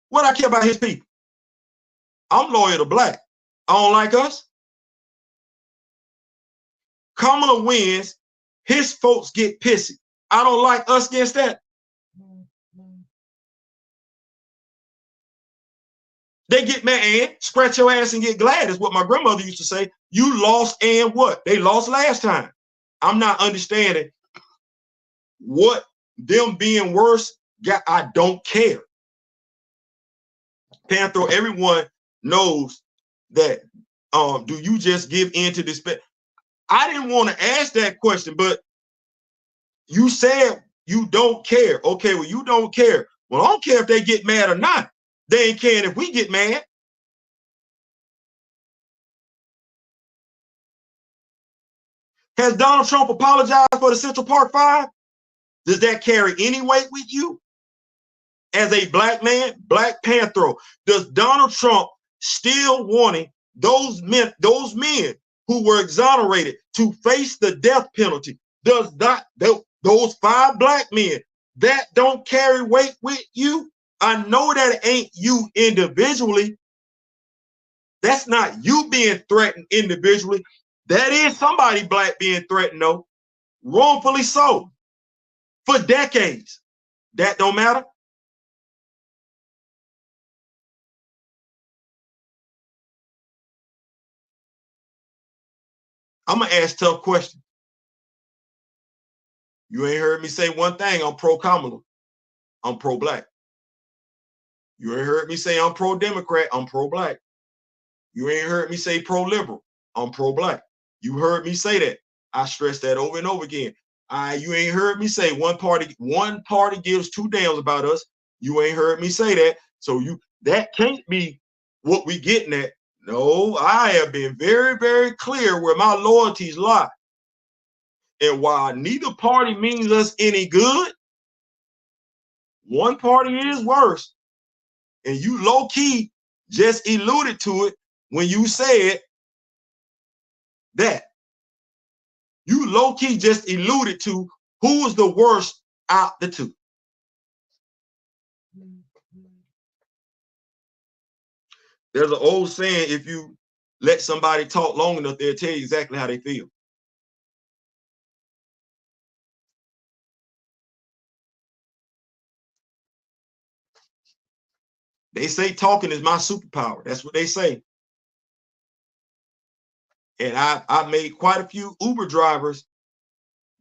What I care about his people? I'm loyal to black. I don't like us. Kamala wins, his folks get pissy. I don't like us against that. They get mad and scratch your ass and get glad is what my grandmother used to say. You lost and what? They lost last time. I'm not understanding what them being worse got. I don't care. Panther, everyone knows that. Do you just give in to despair? I didn't want to ask that question, but you said you don't care. Okay, well, you don't care. Well, I don't care if they get mad or not. They ain't caring if we get mad. Has Donald Trump apologized for the Central Park 5? Does that carry any weight with you? As a black man, Black Panther, does Donald Trump still wanting those men who were exonerated to face the death penalty? Does not those 5 black men that don't carry weight with you? I know that it ain't you individually. That's not you being threatened individually. That is somebody black being threatened, though, wrongfully so, for decades. That don't matter. I'm gonna ask tough questions. You ain't heard me say one thing. I'm pro-Kamala. I'm pro-black. You ain't heard me say I'm pro-Democrat. I'm pro-black. You ain't heard me say pro-liberal. I'm pro-black. You heard me say that. I stress that over and over again. You ain't heard me say one party gives 2 damns about us. You ain't heard me say that. So that can't be what we getting at. No, I have been very, very clear where my loyalties lie. And while neither party means us any good, one party is worse. And you low-key just alluded to it when you said that. You low-key just alluded to who was the worst out the 2. There's an old saying, if you let somebody talk long enough, they'll tell you exactly how they feel. They say talking is my superpower. That's what they say. And I made quite a few Uber drivers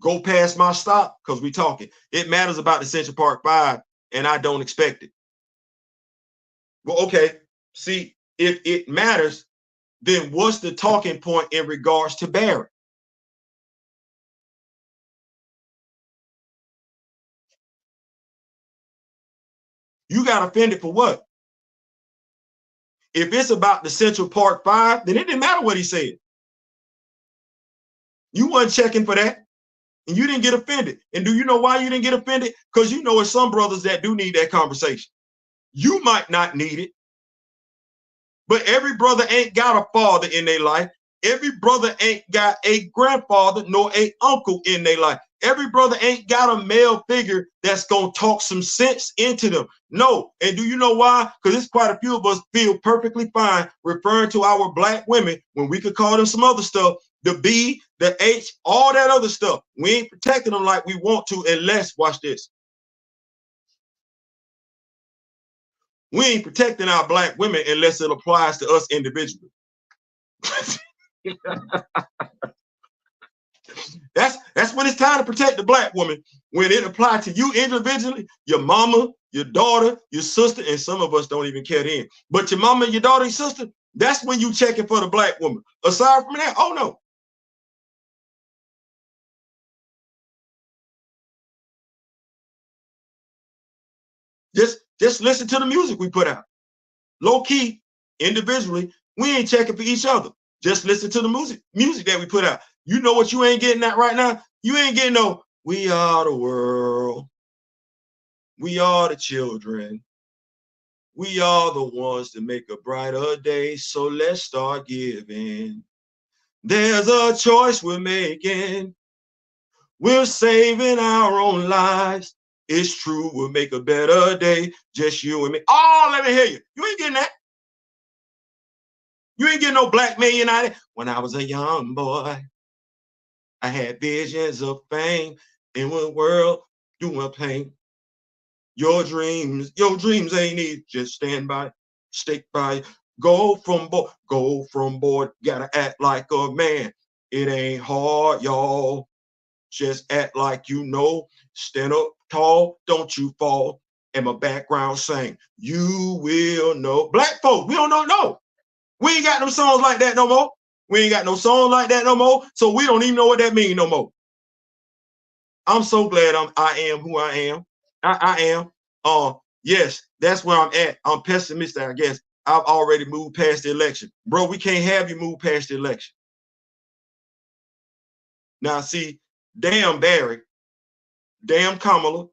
go past my stop because we talking. It matters about the Central Park 5, and I don't expect it. Well, okay. See, if it matters, then what's the talking point in regards to Barrett? You got offended for what? If it's about the Central Park 5, then it didn't matter what he said. You weren't checking for that, and you didn't get offended. And do you know why you didn't get offended? Because you know it's some brothers that do need that conversation. You might not need it, but every brother ain't got a father in their life. Every brother ain't got a grandfather nor a uncle in their life. Every brother ain't got a male figure that's going to talk some sense into them. No. And do you know why? Because it's quite a few of us feel perfectly fine referring to our black women when we could call them some other stuff, the B, the H, all that other stuff. We ain't protecting them like we want to unless, watch this, we ain't protecting our black women unless it applies to us individually. That's when it's time to protect the black woman, when it applies to you individually, your mama, your daughter, your sister, and some of us don't even care then. But your mama, your daughter, and sister, that's when you checking for the black woman. Aside from that, oh no. Just listen to the music we put out. Low key, individually, we ain't checking for each other. Just listen to the music that we put out. You know what you ain't getting at right now? You ain't getting no, we are the world. We are the children. We are the ones to make a brighter day. So let's start giving. There's a choice we're making. We're saving our own lives. It's true, we'll make a better day. Just you and me. Oh, let me hear you. You ain't getting that. You ain't getting no Black Man United. When I was a young boy, I had visions of fame in a world doing pain. Your dreams ain't easy. Just stand by, stick by. Go from board. Gotta act like a man. It ain't hard, y'all. Just act like you know. Stand up tall, don't you fall. And my background sang, you will know. Black folk, we don't know. No. We ain't got no songs like that no more. We ain't got no song like that no more. So we don't even know what that means no more. I'm so glad I am who I am. I am. Yes, that's where I'm at. I'm pessimistic, I guess. I've already moved past the election. Bro, we can't have you move past the election. Now, see, damn Barry, damn Kamala,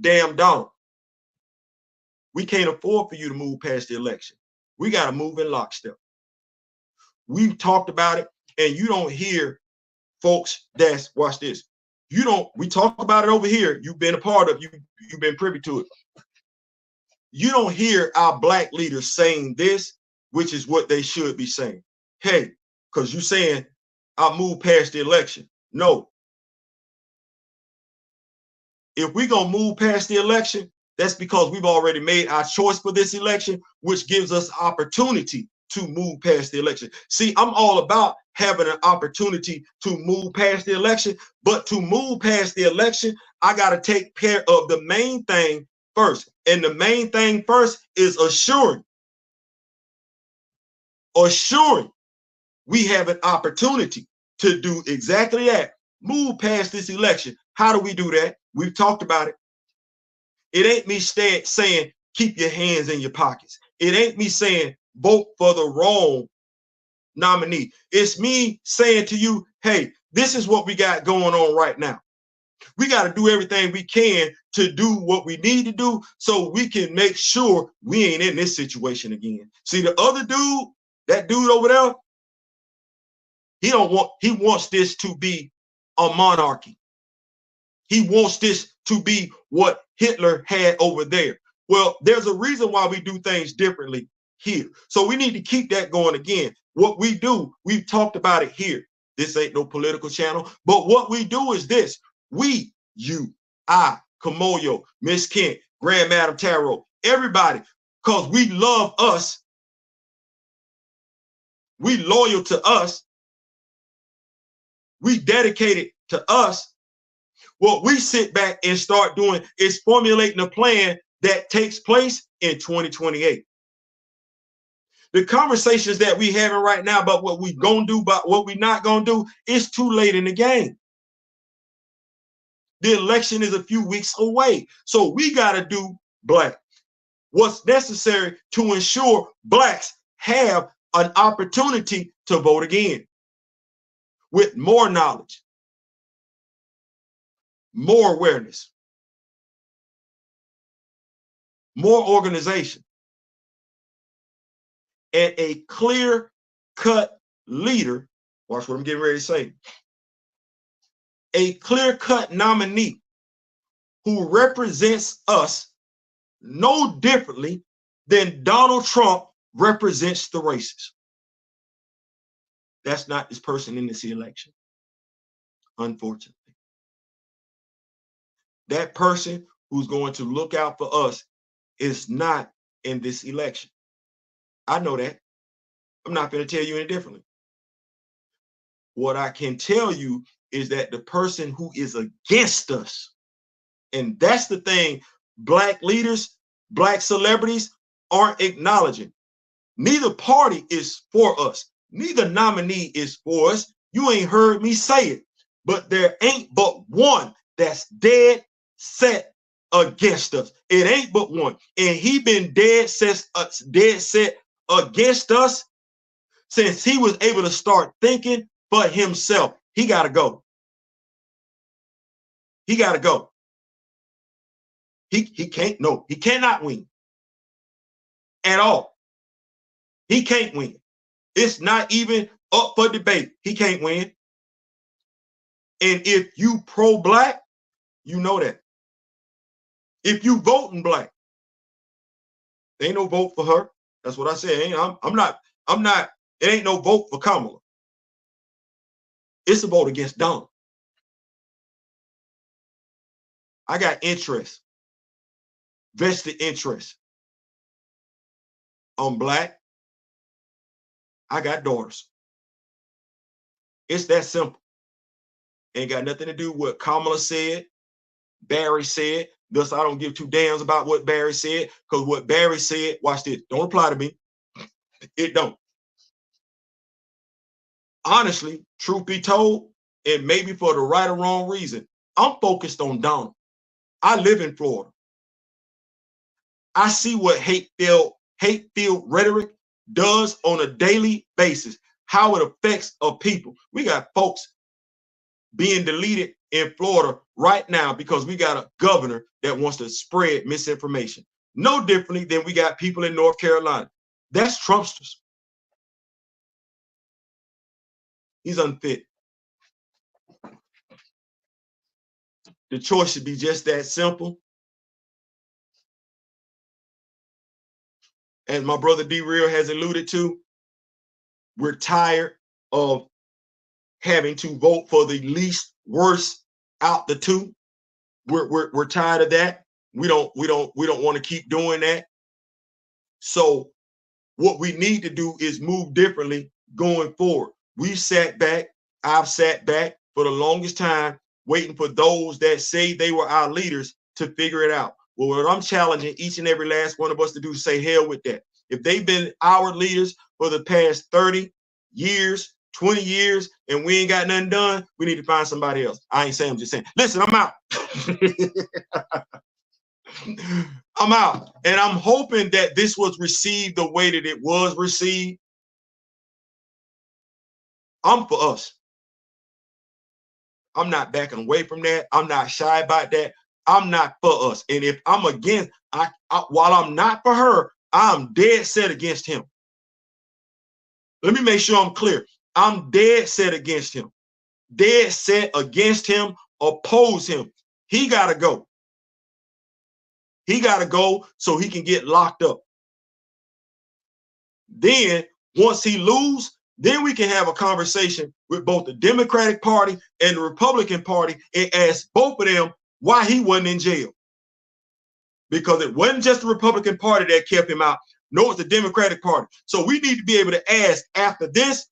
damn Donald. We can't afford for you to move past the election. We got to move in lockstep. We've talked about it, and you don't hear folks that's, watch this. We talk about it over here. You've been a part of, you've been privy to it. You don't hear our black leaders saying this, which is what they should be saying. Hey, because you're saying I moved past the election. No. If we're going to move past the election, that's because we've already made our choice for this election, which gives us opportunity to move past the election. See, I'm all about having an opportunity to move past the election, but to move past the election, I got to take care of the main thing first. And the main thing first is assuring we have an opportunity to do exactly that. Move past this election. How do we do that? We've talked about it. It ain't me saying keep your hands in your pockets. It ain't me saying vote for the wrong nominee. It's me saying to you, hey, this is what we got going on right now. We got to do everything we can to do what we need to do so we can make sure we ain't in this situation again. See, the other dude, that dude over there, he wants this to be a monarchy. He wants this to be what Hitler had over there. Well, there's a reason why we do things differently here. So we need to keep that going again. What we do, we've talked about it here. This ain't no political channel, but what we do is this. We, you, I, Kamoyo, Miss Kent, Grand Madam Tarot, everybody, because we love us. We loyal to us. We dedicated to us. What we sit back and start doing is formulating a plan that takes place in 2028. The conversations that we having right now about what we gonna do, about what we not gonna do, it's too late in the game. The election is a few weeks away. So we gotta do black. What's necessary to ensure blacks have an opportunity to vote again with more knowledge, more awareness, more organization, and a clear-cut leader. Watch what I'm getting ready to say. A clear-cut nominee who represents us no differently than Donald Trump represents the races. That's not this person in this election, unfortunately. That person who's going to look out for us is not in this election. I know that. I'm not going to tell you any differently. What I can tell you is that the person who is against us, and that's the thing black leaders, black celebrities aren't acknowledging. Neither party is for us. Neither nominee is for us. You ain't heard me say it, but there ain't but one that's dead set against us. It ain't but one. And he been dead set against us since he was able to start thinking for himself. He got to go. He got to go. He can't, no, he cannot win at all. He can't win. It's not even up for debate. He can't win. And if you pro-black, you know that. If you voting black, there ain't no vote for her. That's what I said. I'm not, it ain't no vote for Kamala. It's a vote against Donald. I got interest, vested interest. I'm black. I got daughters. It's that simple. Ain't got nothing to do with what Kamala said, Barry said. Thus, I don't give two damns about what Barry said, because what Barry said, watch this, don't apply to me. It don't. Honestly, truth be told, and maybe for the right or wrong reason, I'm focused on Donald. I live in Florida. I see what hate-filled rhetoric does on a daily basis, how it affects a people. We got folks being deleted in Florida right now because we got a governor that wants to spread misinformation. No differently than we got people in North Carolina. That's Trumpsters. He's unfit. The choice should be just that simple. As my brother D-Real has alluded to, we're tired of having to vote for the least worst out the two. We're tired of that. We don't want to keep doing that. So what we need to do is move differently going forward. We sat back. I've sat back for the longest time, waiting for those that say they were our leaders to figure it out. Well, what I'm challenging each and every last one of us to do is say, hell with that. If they've been our leaders for the past 30 years, 20 years, and we ain't got nothing done, we need to find somebody else. I ain't saying, I'm just saying, listen, I'm out. I'm out. And I'm hoping that this was received the way that it was received. I'm for us. I'm not backing away from that. I'm not shy about that. I'm not for us. And if I'm against, while I'm not for her, I'm dead set against him. Let me make sure I'm clear. I'm dead set against him. Dead set against him, oppose him. He got to go. He got to go so he can get locked up. Then once he lose, then we can have a conversation with both the Democratic Party and the Republican Party and ask both of them why he wasn't in jail. Because it wasn't just the Republican Party that kept him out. No, it's the Democratic Party. So we need to be able to ask after this,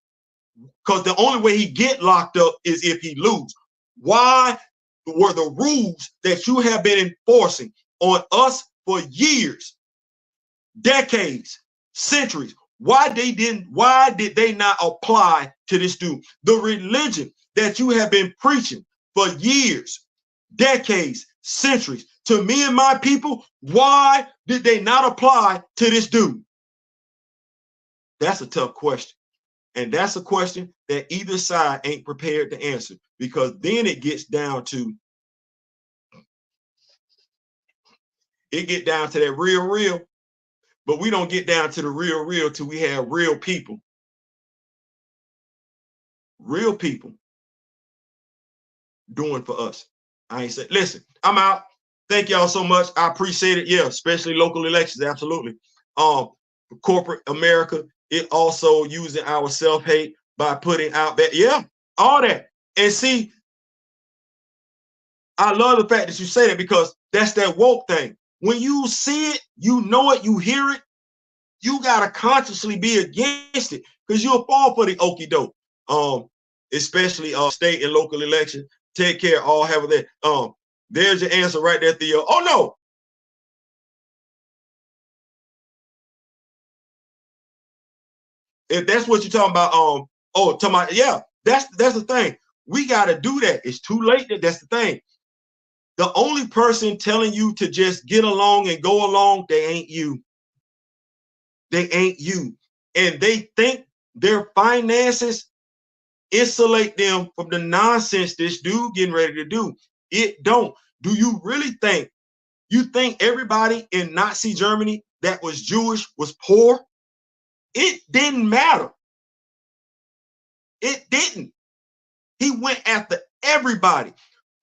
because the only way he get locked up is if he lose. Why were the rules that you have been enforcing on us for years, decades, centuries, why did they not apply to this dude? The religion that you have been preaching for years, decades, centuries, to me and my people, why did they not apply to this dude? That's a tough question. And that's a question that either side ain't prepared to answer, because then it gets down to that real, but we don't get down to the real till we have real people doing for us. I ain't saying, listen, I'm out. Thank y'all so much. I appreciate it. Yeah, especially local elections. Absolutely. Corporate America, it also using our self-hate by putting out that, yeah, all that. And see, I love the fact that you say that, because that's that woke thing. When you see it, you know it, you hear it, you gotta consciously be against it, because you'll fall for the okie doke. Especially state and local election. Take care, all have that. There's your answer right there, Theo. Oh no. If that's what you're talking about, yeah, that's the thing. We gotta do that. It's too late. That's the thing. The only person telling you to just get along and go along, they ain't you. They ain't you. And they think their finances insulate them from the nonsense this dude getting ready to do. It don't. Do you really think everybody in Nazi Germany that was Jewish was poor? It didn't matter. It didn't. He went after everybody.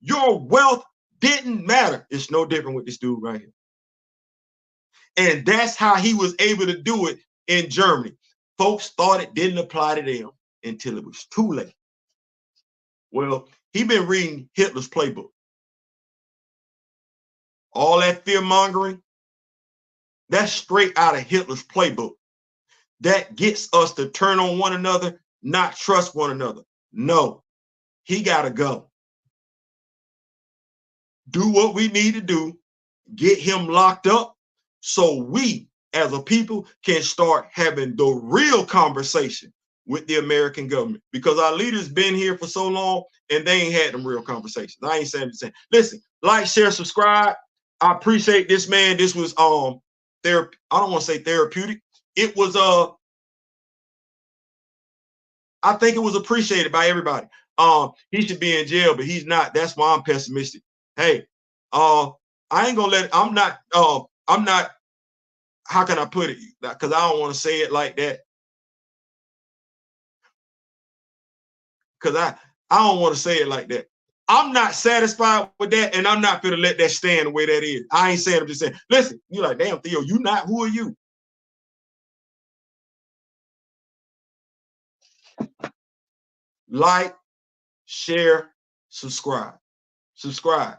Your wealth didn't matter. It's no different with this dude right here. And that's how he was able to do it in Germany. Folks thought it didn't apply to them until it was too late. Well, he been reading Hitler's playbook. All that fear mongering, that's straight out of Hitler's playbook. That gets us to turn on one another, not trust one another. No, he got to go. Do what we need to do, get him locked up, so we as a people can start having the real conversation with the American government, because our leaders been here for so long and they ain't had them real conversations. I ain't saying the same. Listen, like, share, subscribe. I appreciate this, man. This was I don't want to say therapeutic. It was I think it was appreciated by everybody. He should be in jail, but he's not. That's why I'm pessimistic. Hey, I ain't gonna let it, I'm not, how can I put it? Because I don't want to say it like that. Because I don't want to say it like that. I'm not satisfied with that, and I'm not gonna let that stand the way that is. I ain't saying, I'm just saying, listen, you're like, damn, Theo, you not, who are you? Like, share, subscribe. Subscribe.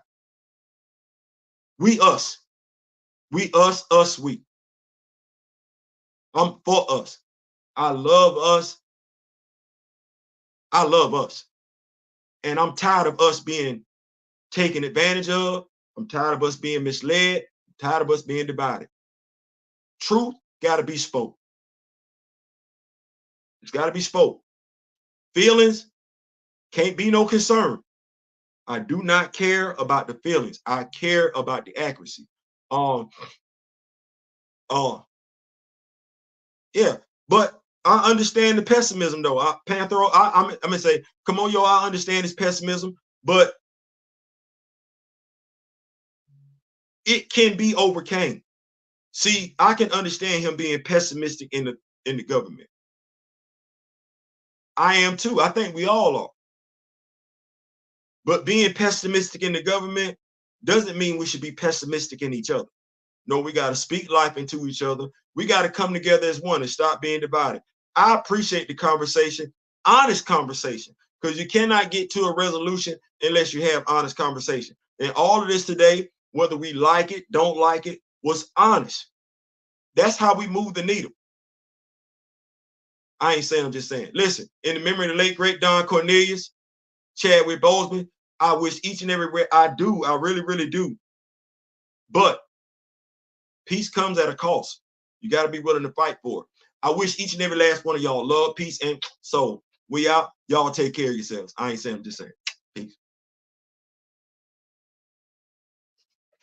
We us. We us, us, we. I'm for us. I love us. I love us. And I'm tired of us being taken advantage of. I'm tired of us being misled. I'm tired of us being divided. Truth got to be spoke. It's got to be spoke. Feelings can't be no concern. I do not care about the feelings. I care about the accuracy. Yeah, but I understand the pessimism though. Panther, I'm gonna say, come on, yo, I understand his pessimism, but it can be overcame. See, I can understand him being pessimistic in the government. I am too. I think we all are. But being pessimistic in the government doesn't mean we should be pessimistic in each other. No, we got to speak life into each other. We got to come together as one and stop being divided. I appreciate the conversation, honest conversation, because you cannot get to a resolution unless you have honest conversation. And all of this today, whether we like it, don't like it, was honest. That's how we move the needle. I ain't saying, I'm just saying. Listen, in the memory of the late, great Don Cornelius, Chadwick Boseman, I wish each and everywhere I really, really do. But peace comes at a cost. You got to be willing to fight for it. I wish each and every last one of y'all love, peace, and soul. We out. Y'all take care of yourselves. I ain't saying, I'm just saying.